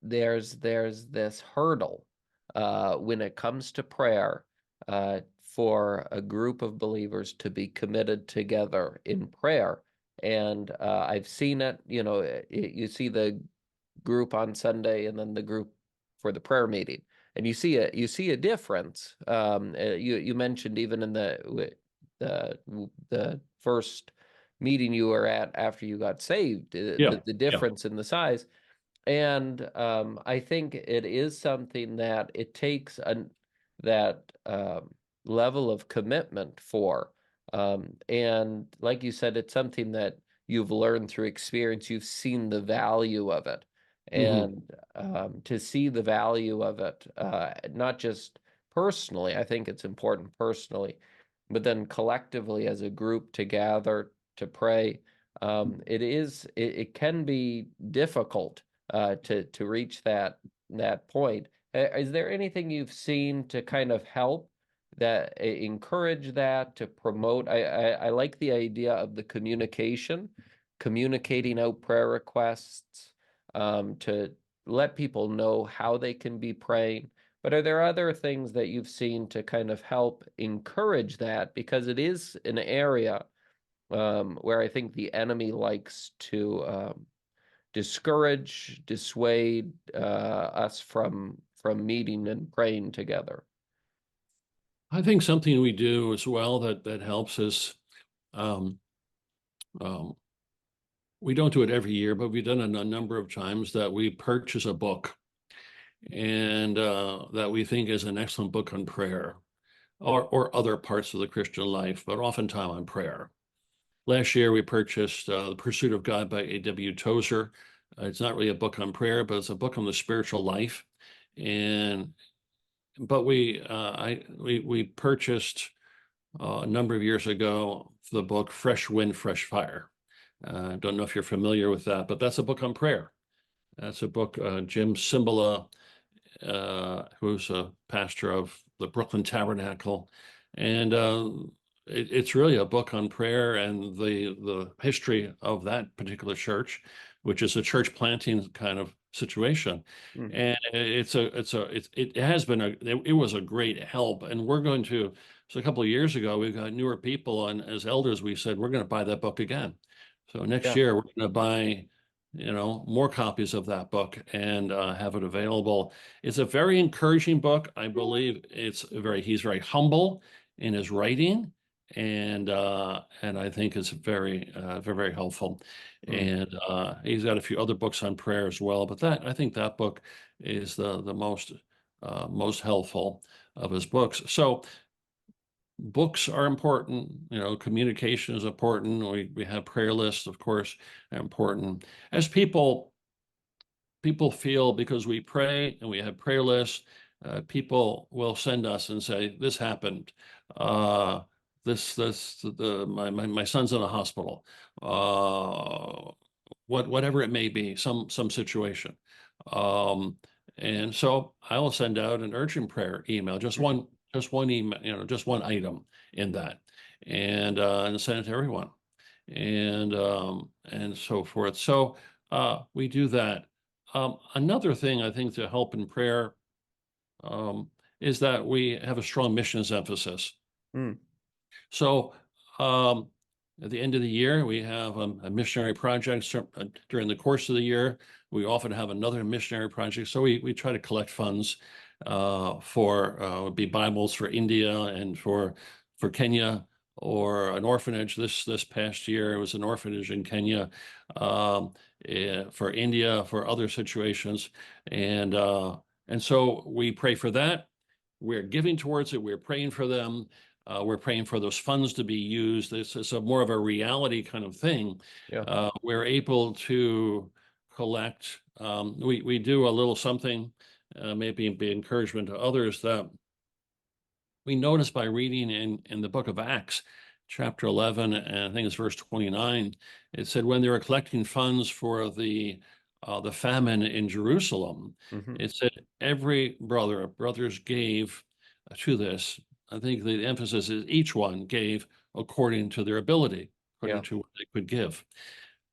there's this hurdle when it comes to prayer, for a group of believers to be committed together in prayer. And I've seen it, you see the group on Sunday and then the group for the prayer meeting, and you see a difference. You mentioned even in the first meeting you were at after you got saved, Yeah, the yeah. difference in the size. And I think it is something that it takes that level of commitment for. And like you said, it's something that you've learned through experience. You've seen the value of it. Hmm. And to see the value of it, not just personally, I think it's important personally, but then collectively as a group to gather to pray. It can be difficult to reach that point. Is there anything you've seen to kind of help that encourage that to promote? I like the idea of the communicating out prayer requests to let people know how they can be praying. But are there other things that you've seen to kind of help encourage that? Because it is an area where I think the enemy likes to discourage, dissuade us from meeting and praying together. I think something we do as well that helps is um, um, we don't do it every year, but we've done it a number of times that we purchase a book and that we think is an excellent book on prayer or other parts of the Christian life, but oftentimes on prayer. Last year, we purchased The Pursuit of God by A.W. Tozer. It's not really a book on prayer, but it's a book on the spiritual life. And but we purchased a number of years ago the book Fresh Wind, Fresh Fire. I don't know if you're familiar with that, but that's a book on prayer. That's a book, Jim Cymbala, who's a pastor of the Brooklyn Tabernacle. And it's really a book on prayer and the history of that particular church, which is a church planting kind of situation. Mm. And it has been it was a great help. And we're going to, so a couple of years ago, we got newer people, and as elders, we said, we're going to buy that book again. So next Yeah. year, we're going to buy more copies of that book and have it available. It's a very encouraging book. I believe he's very humble in his writing, and I think it's very very helpful. Mm. And he's got a few other books on prayer as well, but I think that book is the most helpful of his books. So books are important, communication is important. We have prayer lists, of course, are important. As people feel, because we pray and we have prayer lists, people will send us and say, this happened. My son's in a hospital. Whatever it may be, some situation. Um, and so I will send out an urgent prayer email, just one email, just one item in that, and send it to everyone, and so forth. So we do that. Another thing I think to help in prayer is that we have a strong missions emphasis. Mm. So um, at the end of the year, we have a missionary project. During the course of the year, we often have another missionary project. So we try to collect funds for would be Bibles for India and for Kenya, or an orphanage. This past year, it was an orphanage in Kenya, for India, for other situations, and so we pray for that. We're giving towards it. We're praying for them. We're praying for those funds to be used. It's a more of a reality kind of thing. Yeah. We're able to collect. We do a little something, maybe be encouragement to others, that we notice by reading in the book of Acts, chapter 11, and I think it's verse 29. It said when they were collecting funds for the famine in Jerusalem, Hmm. it said every brothers gave to this. I think the emphasis is each one gave according to their ability, according Yeah. to what they could give.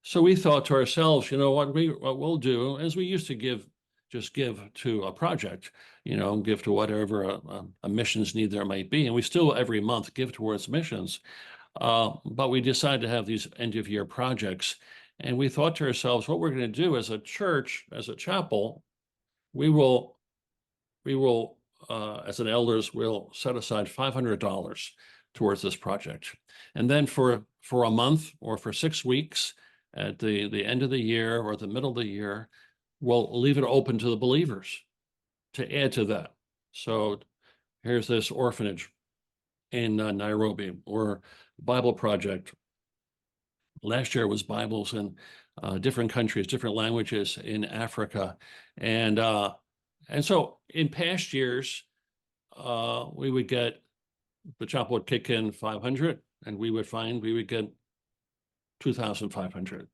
So we thought to ourselves, what we'll do is we used to just give to a project, give to whatever a missions need there might be, and we still every month give towards missions. But we decided to have these end of year projects, and we thought to ourselves, what we're going to do as a church, as a chapel, we will as an elders, we'll set aside $500 towards this project. And then for a month or for 6 weeks at the end of the year or the middle of the year, we'll leave it open to the believers to add to that. So here's this orphanage in Nairobi, or Bible project. Last year was Bibles in different countries, different languages in Africa. And so in past years, we would get, the chapel would kick in 500, and we would get 2,500.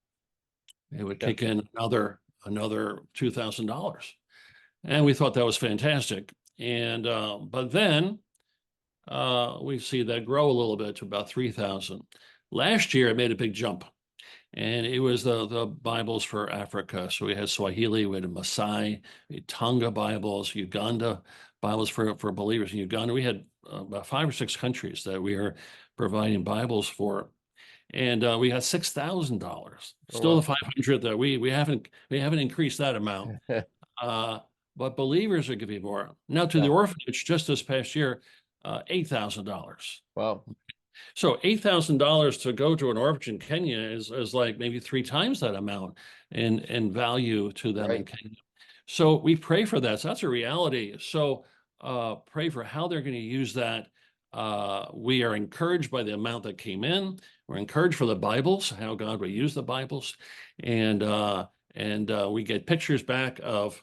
It would Yeah. kick in another another $2,000. And we thought that was fantastic. And but then we see that grow a little bit to about 3,000. Last year, it made a big jump, and it was the Bibles for Africa. So we had Swahili, we had Maasai, we had Tonga Bibles, Uganda Bibles for believers in Uganda. We had about 5 or 6 countries that we are providing Bibles for, and we got $6,000. Oh, Still the wow. 500 that we haven't increased that amount. Uh, but believers are giving more. Now to the Yeah. orphanage, just this past year, $8,000. Wow. So $8,000 to go to an orphanage in Kenya is like maybe 3 times that amount in value to them in Right. Kenya. So we pray for that. So that's a reality. So pray for how they're going to use that. We are encouraged by the amount that came in. We're encouraged for the Bibles, how God will use the Bibles, and we get pictures back of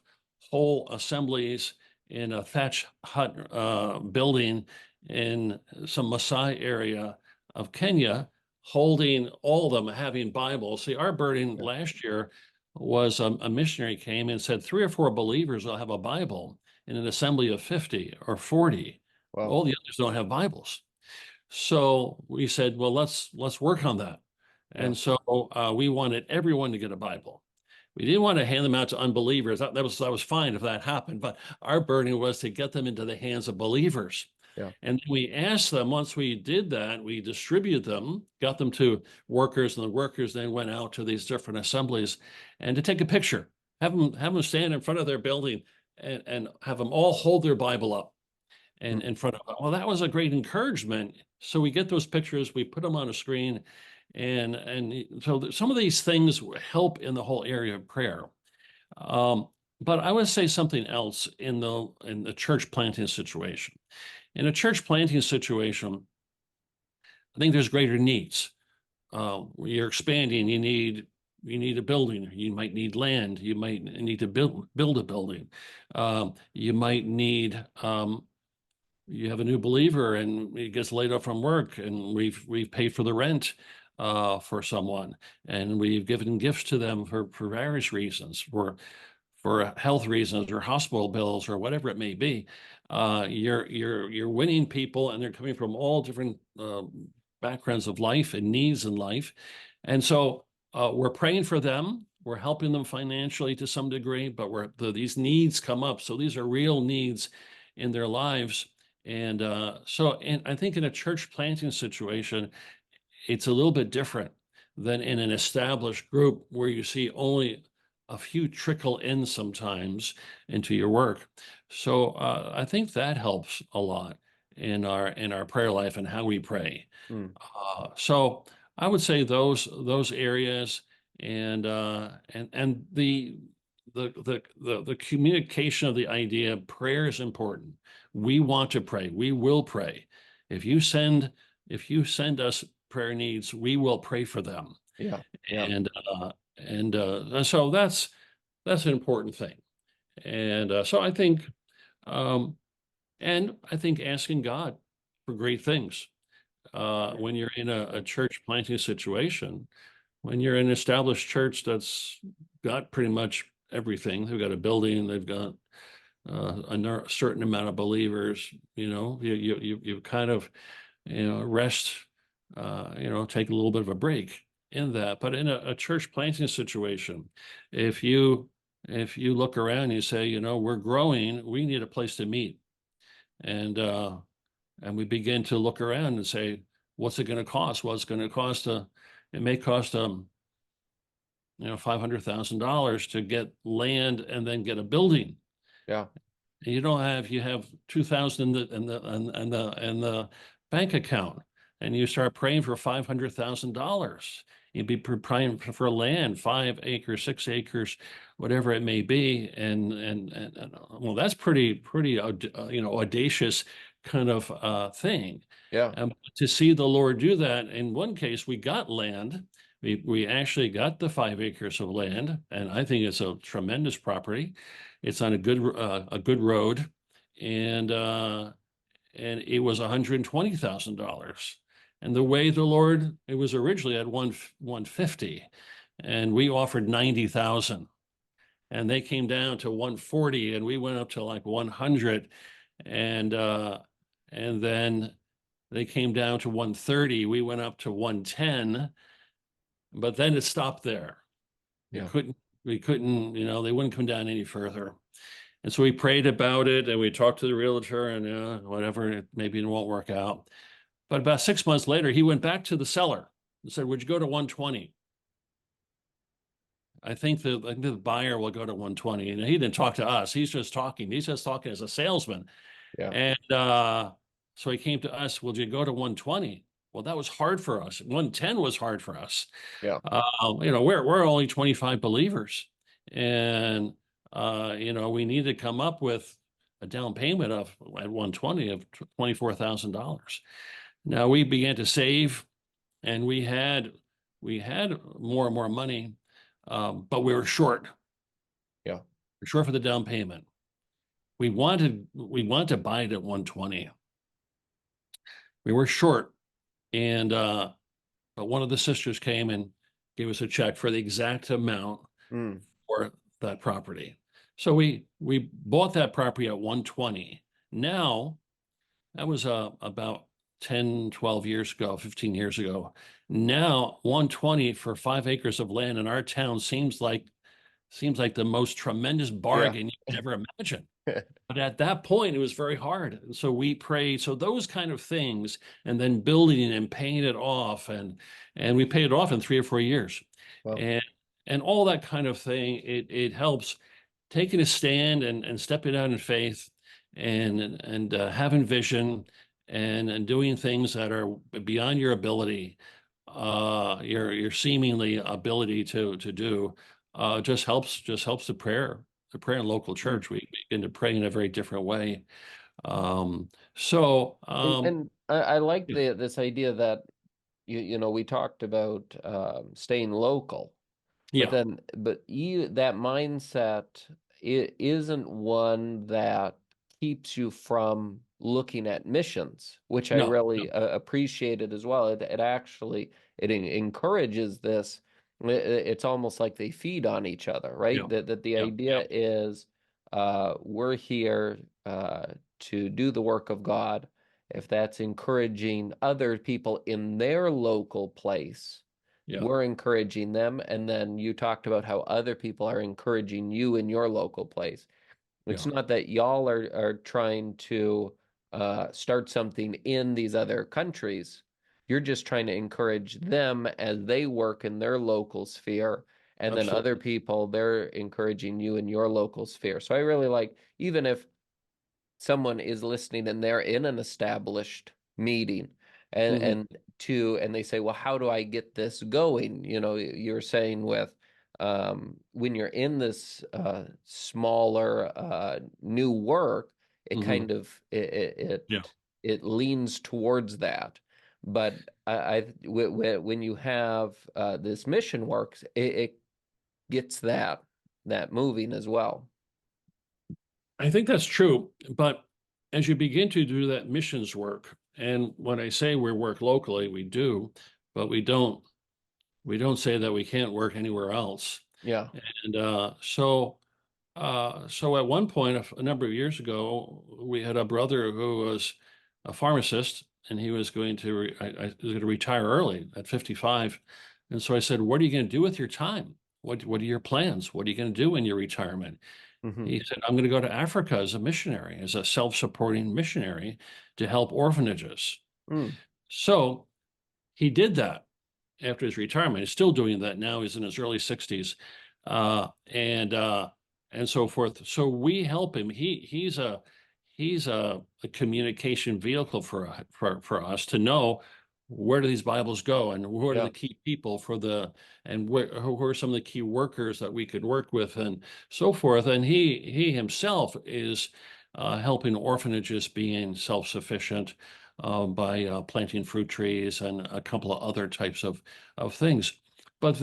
whole assemblies in a thatch hut building in some Maasai area of Kenya, holding all of them having Bibles. See, our burden Yeah. last year was a missionary came and said 3 or 4 believers will have a Bible in an assembly of 50 or 40. Wow. All the others don't have Bibles. So we said, well, let's work on that. Yeah. And so we wanted everyone to get a Bible. We didn't want to hand them out to unbelievers. That was fine if that happened, but our burden was to get them into the hands of believers. Yeah. And we asked them, once we did that, we distributed them, got them to workers, and the workers then went out to these different assemblies and to take a picture, have them stand in front of their building and have them all hold their Bible up and Mm. in front of them. Well, that was a great encouragement. So we get those pictures, we put them on a screen, and so some of these things help in the whole area of prayer. But I would say something else in the church planting situation. In a church planting situation, I think there's greater needs. You're expanding, you need a building, you might need land, you might need to build a building. You might need you have a new believer and he gets laid off from work, and we've paid for the rent for someone, and we've given gifts to them for various reasons, for health reasons or hospital bills or whatever it may be. You're winning people, and they're coming from all different backgrounds of life and needs in life, and so we're praying for them. We're helping them financially to some degree, but these needs come up. So these are real needs in their lives. And and I think in a church planting situation, it's a little bit different than in an established group where you see only a few trickle in sometimes into your work. So I think that helps a lot in our prayer life and how we pray. Mm. So I would say those areas, and the communication of the idea of prayer is important. We want to pray. We will pray. If you send us prayer needs, we will pray for them. Yeah. Yeah. And so that's an important thing. And so I think asking God for great things when you're in a church planting situation, when you're in an established church that's got pretty much everything. They've got a building, they've got a certain amount of believers. You kind of rest, take a little bit of a break in that. But in a church planting situation, if you look around, you say, we're growing, we need a place to meet, and we begin to look around and say, what's it going to cost? Well, it's going to cost it may cost $500,000 to get land and then get a building. Yeah. And you have 2,000 in the bank account, and you start praying for $500,000. You'd be praying for land, 5 acres, 6 acres, whatever it may be, and well, that's pretty audacious kind of thing. Yeah. To see the Lord do that. In one case, we got land. We actually got the 5 acres of land, and I think it's a tremendous property. It's on a good road, and it was $120,000. And the way the Lord, it was originally at 150, and we offered 90,000. and they came down to 140, and we went up to like 100, and then they came down to 130. We went up to 110, but then it stopped there. It Yeah. couldn't, we couldn't, they wouldn't come down any further. And so we prayed about it and we talked to the realtor and whatever, maybe it won't work out. But about 6 months later, he went back to the seller and said, would you go to 120? I think the buyer will go to 120. And he didn't talk to us. He's just talking. He's just talking as a salesman. Yeah. And so he came to us, will you go to 120? Well, that was hard for us. 110 was hard for us. Yeah. We're only 25 believers. And we need to come up with a down payment of at 120 of $24,000. Now we began to save, and we had more and more money, but we were short. Yeah. We're short for the down payment. We wanted to buy it at 120. We were short, and but one of the sisters came and gave us a check for the exact amount Mm. for that property. So we bought that property at 120. Now, that was about 10, 12 years ago, 15 years ago. Now, 120 for 5 acres of land in our town seems like the most tremendous Yeah. bargain you could ever imagine. But at that point, it was very hard. And so we prayed. So those kind of things, and then building and paying it off, and we paid it off in 3 or 4 years. Well, And all that kind of thing, it helps taking a stand and stepping out in faith, and having vision, and doing things that are beyond your ability, your seemingly ability to do, just helps the prayer in local mm. church. We begin to pray in a very different way. So And I like yeah, this idea that we talked about staying local, but yeah, that mindset isn't one that keeps you from looking at missions, which I no, really appreciated as well. It actually encourages this. It's almost like they feed on each other, right? yeah, That the yeah, yeah, idea is we're here to do the work of God. If that's encouraging other people in their local place, yeah, we're encouraging them. And then you talked about how other people are encouraging you in your local place. It's yeah, not that y'all are trying to start something in these other countries. You're just trying to encourage them as they work in their local sphere. And then other absolutely. people, they're encouraging you in your local sphere. So I really like, even if someone is listening and they're in an established meeting, and Hmm. they say, well, how do I get this going? You're saying with when you're in this smaller new work, it Hmm. kind of Yeah, it leans towards that. But when you have this mission works, it gets that moving as well. I think that's true. But as you begin to do that missions work, and when I say we work locally, we do, but we don't say that we can't work anywhere else. Yeah. And so at one point, a number of years ago, we had a brother who was a pharmacist, and he was going to was going to retire early at 55. And so I said, "What are you going to do with your time? What are your plans? What are you going to do in your retirement?" Hmm. He said, "I'm going to go to Africa as a missionary, as a self-supporting missionary to help orphanages." Mm. So he did that after his retirement. He's still doing that now. He's in his early 60s, and so forth. So we help him. He's a communication vehicle for us to know where do these Bibles go, and who are Yeah. the key people who are some of the key workers that we could work with, and so forth. And he himself is helping orphanages being self-sufficient by planting fruit trees and a couple of other types of things. But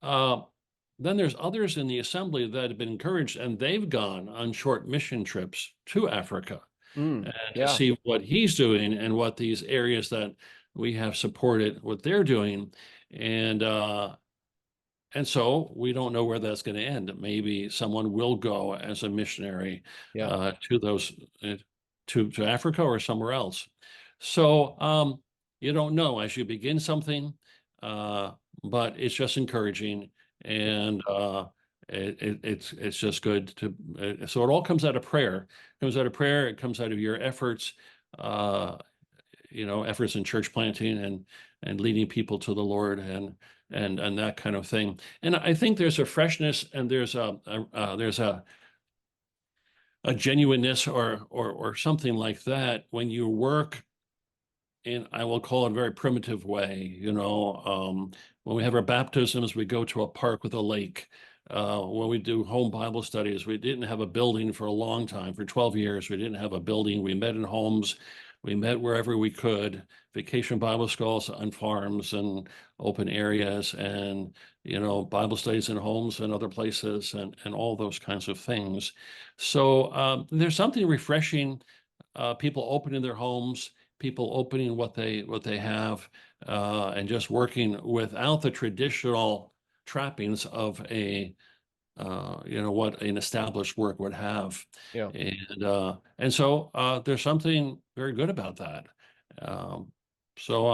uh, then there's others in the assembly that have been encouraged, and they've gone on short mission trips to Africa Mm. and to Yeah. see what he's doing and what these areas that we have supported, what they're doing. And and so we don't know where that's going to end. Maybe someone will go as a missionary Yeah. to those uh, to Africa or somewhere else. So you don't know as you begin something, uh, but it's just encouraging, Yeah. and it's just good to. So it all comes out of prayer. It comes out of prayer. It comes out of your efforts. Uh, efforts in church planting and leading people to the Lord and that kind of thing. And I think there's a freshness and there's a genuineness or something like that when you work in, I will call it, a very primitive way. When we have our baptisms, we go to a park with a lake. When we do home Bible studies, we didn't have a building for a long time. For 12 years, we didn't have a building. We met in homes. We met wherever we could, vacation Bible schools on farms and open areas and, Bible studies in homes and other places and all those kinds of things. So there's something refreshing, people opening their homes, people opening what they have, and just working without the traditional trappings of what an established work would have. Yeah. And so there's something very good about that. Um, so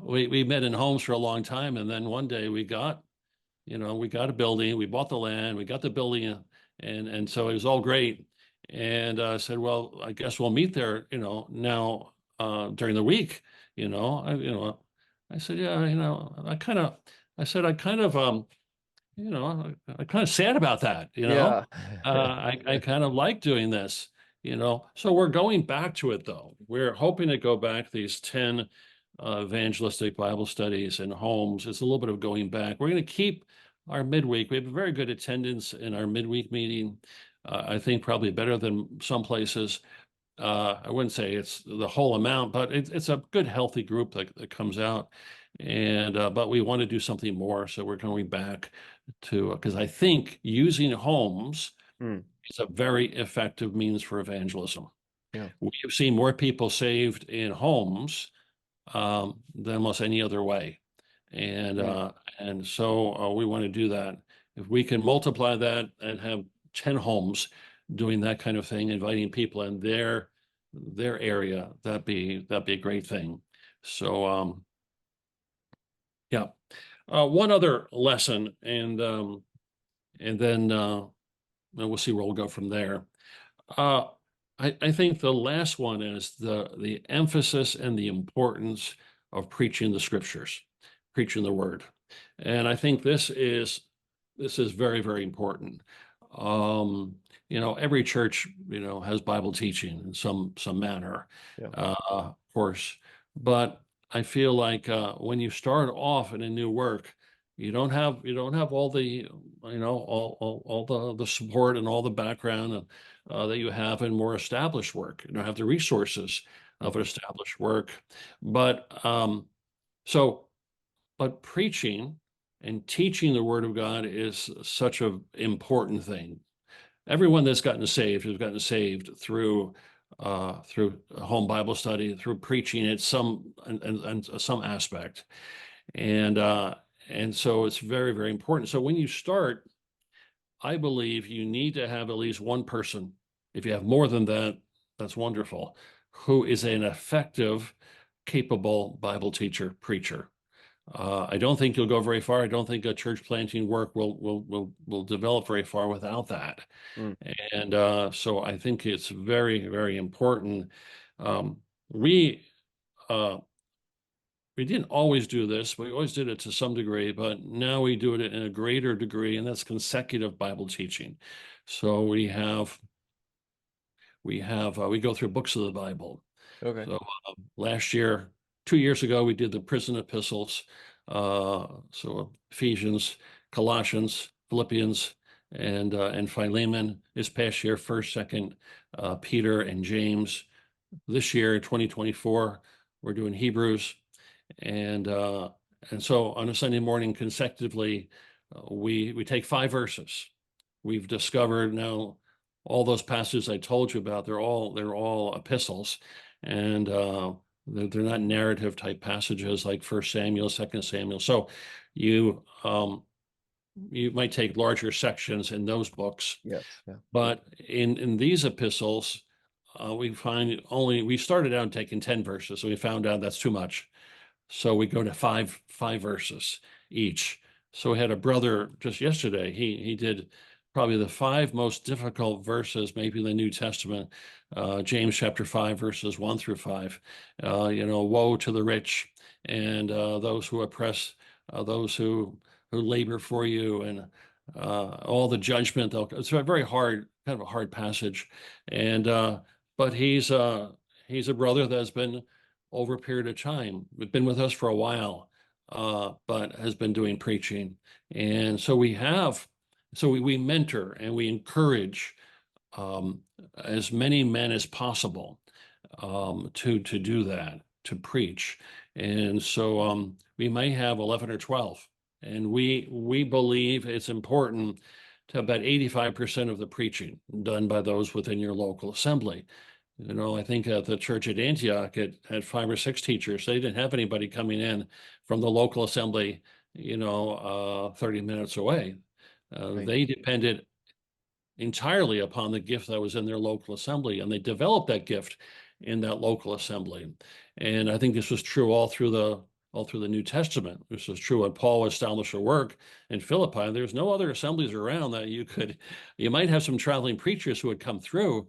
we met in homes for a long time, and then one day we got a building, we bought the land, we got the building, and so it was all great. And I said, well, I guess we'll meet there, now during the week. I said, yeah, I said, I'm kind of sad about that. Yeah. I kind of like doing this. So we're going back to it though. We're hoping to go back to these 10 evangelistic Bible studies in homes. It's a little bit of going back. We're going to keep our midweek. We have a very good attendance in our midweek meeting. I think probably better than some places. I wouldn't say it's the whole amount, but it's a good, healthy group that comes out. And but we want to do something more, so we're going back to, because I think using homes Mm, is a very effective means for evangelism. yeah. We have seen more people saved in homes than almost any other way, and Mm, uh, and so we want to do that. If we can multiply that and have 10 homes doing that kind of thing, inviting people in their area, that'd be a great thing. So yeah. One other lesson, and then we'll see where we'll go from there. Uh, I think the last one is the emphasis and the importance of preaching the scriptures, preaching the word. And I think this is very, very important. Every church, has Bible teaching in some manner, yeah. of course. But I feel like when you start off in a new work, you don't have all the all the support and all the background that you have in more established work. You don't have the resources of an Mhm. established work, but so but preaching and teaching the word of God is such an important thing. Everyone that's gotten saved has gotten saved through home Bible study, through preaching at and some aspect, and uh, and so it's very, very important. So when you start, I believe you need to have at least one person. If you have more than that, that's wonderful, who is an effective, capable Bible teacher, preacher. I don't think you'll go very far. I don't think a church planting work will develop very far without that. Mm, And so I think it's very, very important. Um, we uh, we didn't always do this. We always did it to some degree, but now we do it in a greater degree, and that's consecutive Bible teaching. So we go through books of the Bible. okay. So last year, 2 years ago, we did the prison epistles. So Ephesians, Colossians, Philippians, and Philemon. This past year, First, Second, Peter, and James. This year, 2024, we're doing Hebrews, and uh, and so on a Sunday morning consecutively, we take 5 verses. We've discovered now all those passages I told you about. They're all epistles, and They're not narrative type passages like First Samuel, Second Samuel. So you you might take larger sections in those books, Yes. Yeah. but in these epistles, we started out taking 10 verses, so we found out that's too much. So we go to five verses each. So we had a brother just yesterday. He did probably the five most difficult verses, maybe in the New Testament. James chapter 5, verses 1 through 5. Woe to the rich and those who oppress those who labor for you, and all the judgment. It's a very hard, kind of a hard passage, and but he's a brother that's been over a period of time. Been with us for a while, but has been doing preaching. And so we mentor and we encourage um, as many men as possible to do that, to preach. And so we may have 11 or 12. And we believe it's important to have about 85% of the preaching done by those within your local assembly. I think at the church at Antioch, it had 5 or 6 teachers. They didn't have anybody coming in from the local assembly, 30 minutes away. Right. They depended entirely upon the gift that was in their local assembly, and they developed that gift in that local assembly. And I think this was true all through the New Testament. This was true when Paul established a work in Philippi. There's no other assemblies around that you might have some traveling preachers who would come through,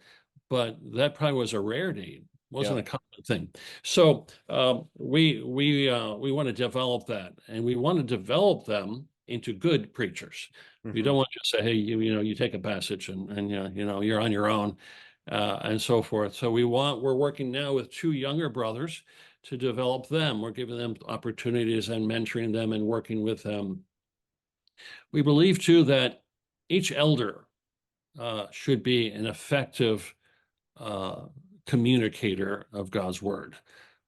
but that probably was a rarity. Wasn't a common thing. So we want to develop that, and we want to develop them into good preachers. We don't want to just say, hey, you take a passage and you're on your own, and so forth. So we're working now with 2 younger brothers to develop them. We're giving them opportunities and mentoring them and working with them. We believe too that each elder should be an effective communicator of God's word.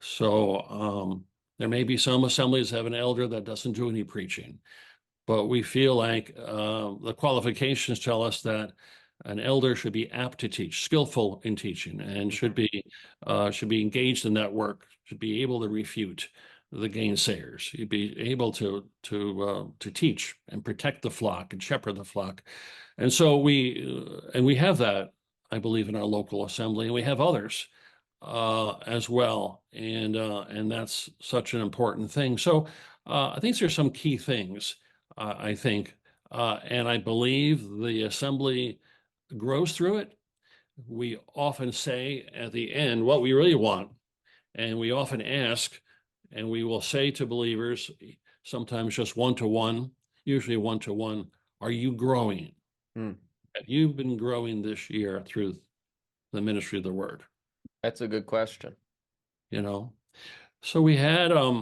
So there may be some assemblies that have an elder that doesn't do any preaching, but we feel like the qualifications tell us that an elder should be apt to teach, skillful in teaching, and should be engaged in that work, should be able to refute the gainsayers. You'd be able to teach and protect the flock and shepherd the flock. And so we have that, I believe, in our local assembly, and we have others as well. And that's such an important thing. So I think there's some key things, I think, and I believe the assembly grows through it. We often say at the end what we really want, and we often ask, and we will say to believers, sometimes just one-to-one, usually one-to-one, are you growing? Mm. Have you been growing this year through the ministry of the word? That's a good question. So we had a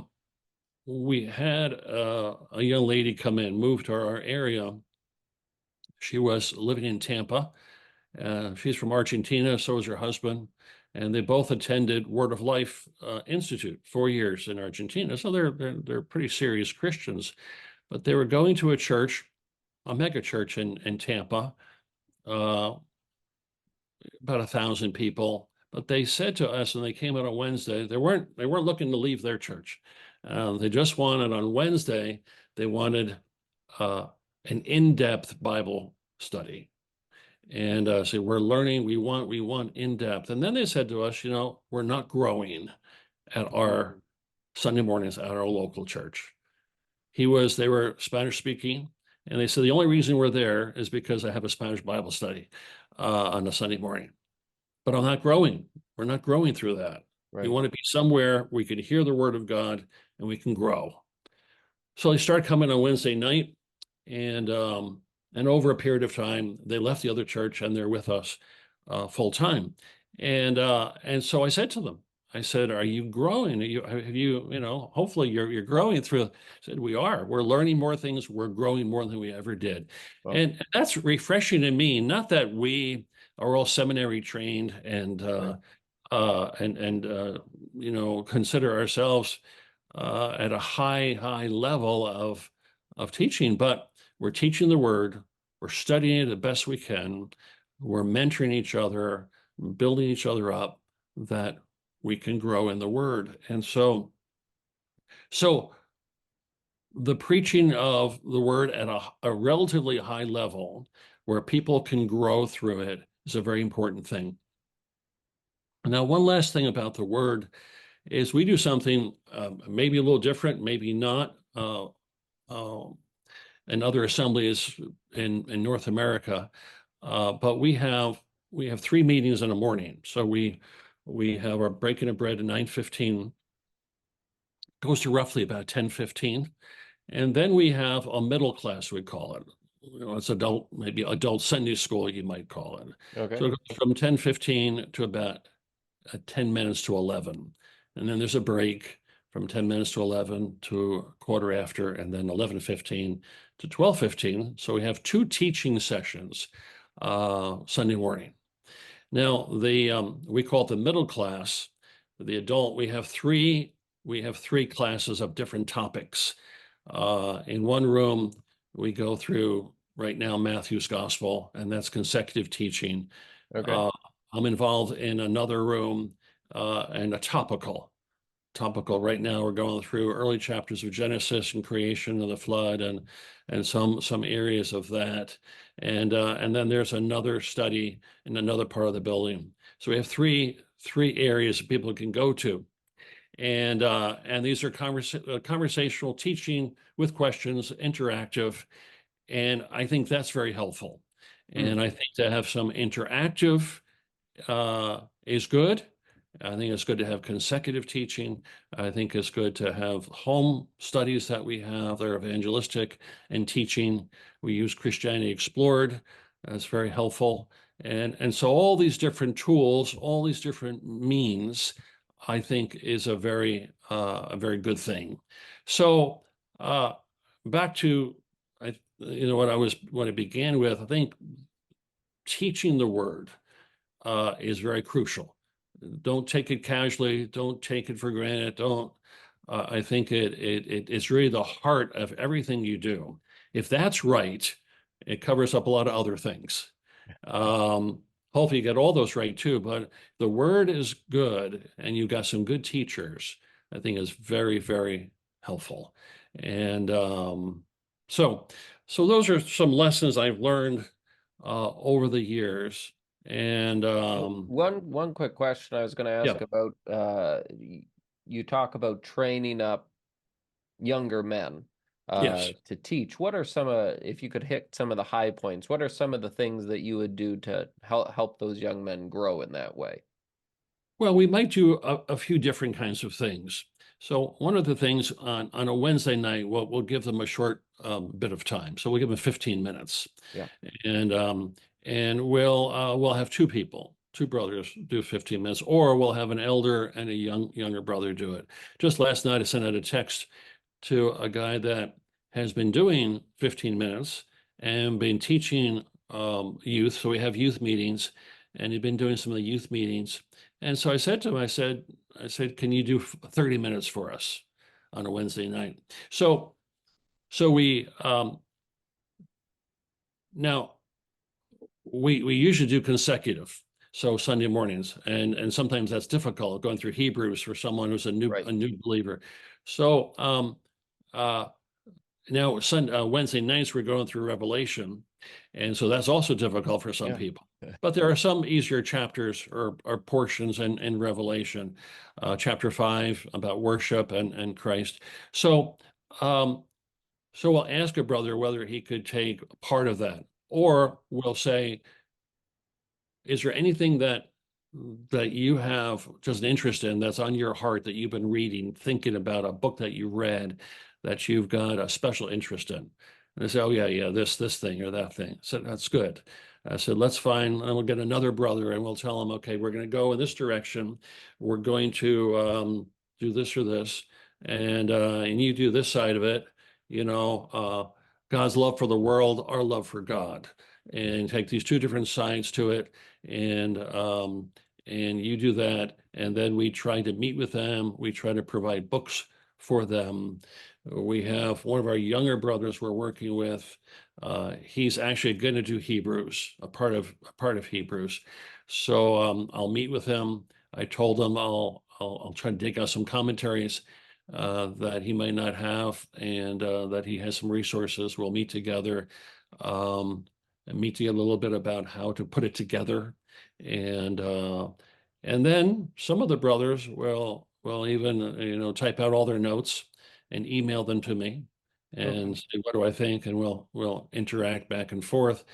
young lady come in, move to our area. She was living in Tampa. She's from Argentina, so is her husband, and they both attended Word of Life Institute 4 years in Argentina. So they're pretty serious Christians, but they were going to a church, a mega church in Tampa, about 1,000 people. But they said to us, and they came out on Wednesday, they weren't looking to leave their church. They just wanted on Wednesday, they wanted an in-depth Bible study. And so we're learning, we want in-depth. And then they said to us, we're not growing at our Sunday mornings at our local church. They were Spanish speaking. And they said, the only reason we're there is because I have a Spanish Bible study on a Sunday morning. But I'm not growing. We're not growing through that. Right. We want to be somewhere we can hear the word of God and we can grow. So they started coming on Wednesday night, and over a period of time, they left the other church and they're with us full time. And so I said to them, I said, "Are you growing? Hopefully you're growing through." I said, "We are. We're learning more things. We're growing more than we ever did." Wow. And that's refreshing to me. Not that we are all seminary trained and consider ourselves at a high level of teaching, but we're teaching the word, we're studying it the best we can, we're mentoring each other, building each other up, that we can grow in the word. And so the preaching of the word at a relatively high level where people can grow through it is a very important thing. Now, one last thing about the word is we do something maybe a little different, maybe not, in other assemblies in North America, but we have 3 meetings in the morning. So we have our breaking of bread at 9:15, goes to roughly about 10:15. And then we have a middle class, we call it. It's adult, maybe adult Sunday school, you might call it. Okay. So it goes from 10:15 to about 10 minutes to 11. And then there's a break from 10 minutes to 11 to a quarter after, and then 11:15 to 12:15. So we have 2 teaching sessions Sunday morning. Now, we call it the middle class. The adult, we have three classes of different topics. In one room, we go through right now Matthew's Gospel, and that's consecutive teaching. Okay. I'm involved in another room and a topical. Right now, we're going through early chapters of Genesis and creation and the flood and some areas of that. And then there's another study in another part of the building. So we have three areas that people can go to. And these are conversational teaching with questions, interactive. And I think that's very helpful. And I think to have some interactive is good. I think it's good to have consecutive teaching. I think it's good to have home studies that we have. They're evangelistic and teaching. We use Christianity Explored. That's very helpful. And so all these different tools, all these different means, I think is a very good thing. So back to what I began with, I think teaching the word is very crucial. Don't take it casually. Don't take it for granted. Don't. I think it's really the heart of everything you do. If that's right, it covers up a lot of other things. Hopefully you get all those right too. But the word is good, and you've got some good teachers. I think is very, very helpful. And so those are some lessons I've learned over the years. And One quick question I was going to ask yeah, about, you talk about training up younger men yes. to teach. What are if you could hit some of the high points, what are some of the things that you would do to help those young men grow in that way? Well, we might do a few different kinds of things. So one of the things on a Wednesday night, we'll give them a short bit of time. So we'll give them 15 minutes, Yeah. and we'll have 2 brothers do 15 minutes, or we'll have an elder and a younger brother do it. Just last night, I sent out a text to a guy that has been doing 15 minutes and been teaching youth. So we have youth meetings, and he'd been doing some of the youth meetings. And so I said to him, I said, can you do 30 minutes for us on a Wednesday night? So we now we usually do consecutive. So Sunday mornings, and sometimes that's difficult going through Hebrews for someone who's a new Right. believer. So now Wednesday nights we're going through Revelation, and so that's also difficult for some Yeah. people. But there are some easier chapters or portions in Revelation, chapter 5 about worship and Christ. So we'll ask a brother whether he could take part of that, or we'll say, is there anything that you have just an interest in that's on your heart that you've been reading, thinking about a book that you read that you've got a special interest in? And they say, oh yeah, this thing or that thing. So that's good. I said, let's find, and we'll get another brother and we'll tell him, okay, we're going to go in this direction. We're going to do this or this, and you do this side of it, God's love for the world, our love for God, and take these 2 different sides to it. And you do that, and then we try to meet with them. We try to provide books for them. We have one of our younger brothers we're working with. He's actually going to do Hebrews, a part of Hebrews. So I'll meet with him. I told him I'll I'll try to dig out some commentaries that he might not have, and that he has some resources. We'll meet together, and meet together a little bit about how to put it together, and then some of the brothers will even type out all their notes and email them to me Okay. and say, what do I think? And we'll interact back and forth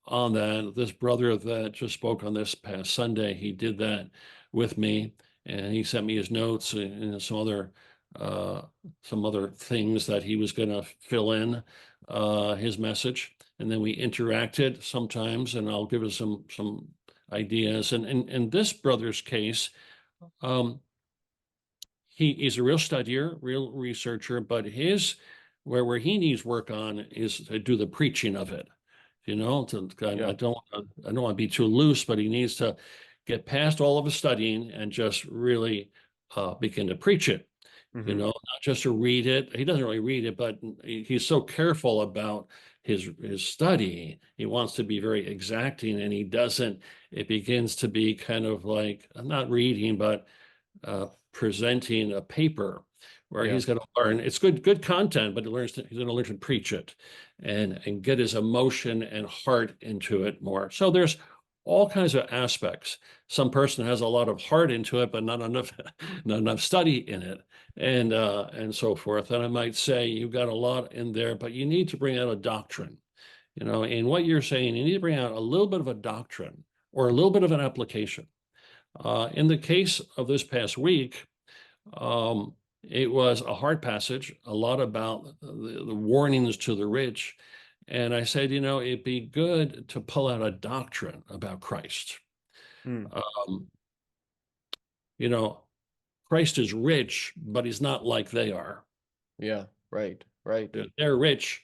on that. This brother that just spoke on this past Sunday, he did that with me, and he sent me his notes and uh, some other things that he was going to fill in his message, and then we interacted sometimes, and I'll give us some ideas. And in this brother's case, um, he's a real studier, real researcher, but his where he needs work on is to do the preaching of it. Yeah. I don't want to be too loose, but he needs to get past all of his studying and just really begin to preach it. Hmm. Not just to read it. He doesn't really read it, but he's so careful about his study. He wants to be very exacting, and he doesn't. It begins to be kind of like, I'm not reading, but presenting a paper where Yeah. he's going to learn. It's good content, but he's going to learn to preach it and get his emotion and heart into it more. So there's all kinds of aspects. Some person has a lot of heart into it, but not enough not enough study in it, and so forth. And I might say you've got a lot in there, but you need to bring out a doctrine. In what you're saying, you need to bring out a little bit of a doctrine or a little bit of an application. In the case of this past week, um, it was a hard passage, a lot about the warnings to the rich. And I said, it'd be good to pull out a doctrine about Christ. Mm. Um, you know, Christ is rich, but he's not like they are. Yeah. Right. Right. They're rich,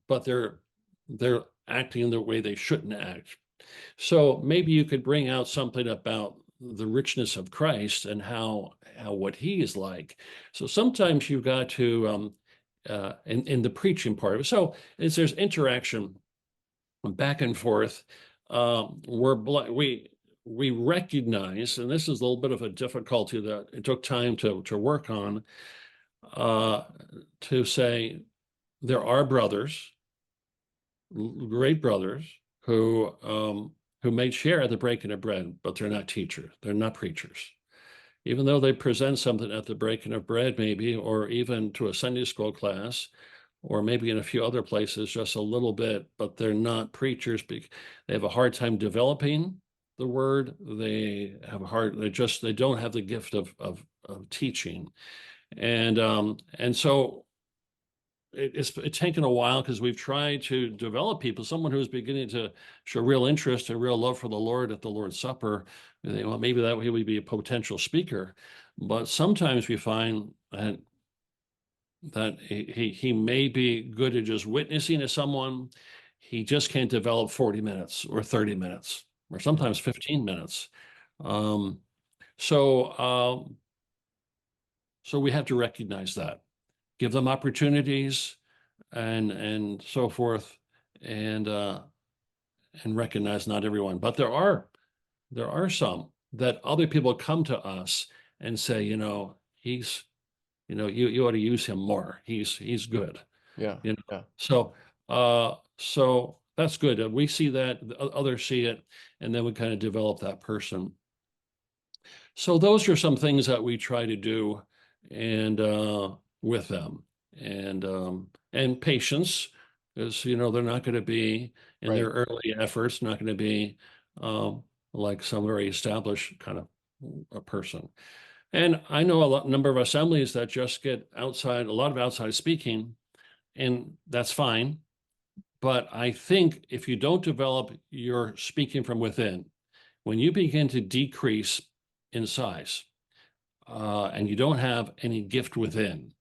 but they're acting the way they shouldn't act. So maybe you could bring out something about the richness of Christ and how what he is like. So sometimes you've got to in the preaching part of it. So there's interaction back and forth. We recognize, and this is a little bit of a difficulty that it took time to work on, uh, to say there are brothers, great brothers, who may share at the breaking of bread, but they're not teachers, they're not preachers. Even though they present something at the breaking of bread, maybe, or even to a Sunday school class, or maybe in a few other places, just a little bit, but they're not preachers. They have a hard time developing the word. They don't have the gift of teaching. And so it's taken a while because we've tried to develop people, someone who's beginning to show real interest and real love for the Lord at the Lord's Supper. Well, maybe that he would be a potential speaker. But sometimes we find that he may be good at just witnessing to someone. He just can't develop 40 minutes or 30 minutes or sometimes 15 minutes. Um, so so we have to recognize that, give them opportunities and so forth, and recognize not everyone, but there are some that other people come to us and say, he's, you ought to use him more. He's good, Yeah. you know. Yeah. So that's good. We see that, others see it, and then we kind of develop that person. So those are some things that we try to do, and with them, and patience, because they're not going to be in Right. their early efforts, not going to be um, like some very established kind of a person. And I know number of assemblies that just get outside, a lot of outside speaking, and that's fine. But I think if you don't develop your speaking from within, when you begin to decrease in size, and you don't have any gift within,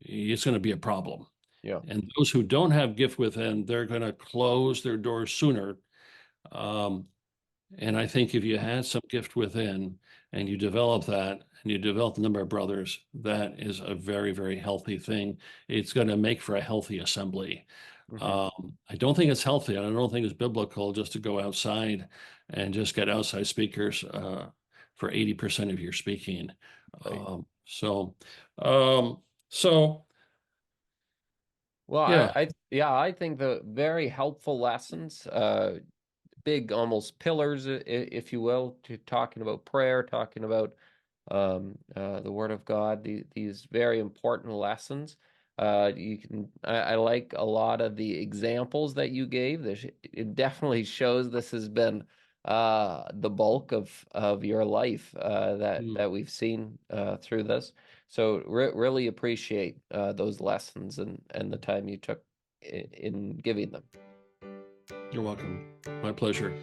it's going to be a problem. Yeah. And those who don't have gift within, they're going to close their doors sooner. Um, and I think if you had some gift within and you develop that and you develop the number of brothers, that is a very, very healthy thing. It's going to make for a healthy assembly. Hmm. I don't think it's healthy, and I don't think it's biblical just to go outside and just get outside speakers for 80% of your speaking. Right. So, um, so Well, yeah. I think the very helpful lessons, big almost pillars, if you will, to talking about prayer, talking about the Word of God, these very important lessons. I like a lot of the examples that you gave. It definitely shows this has been the bulk of your life Mm, that we've seen through this. So really appreciate those lessons and the time you took in giving them. you're welcome. My pleasure.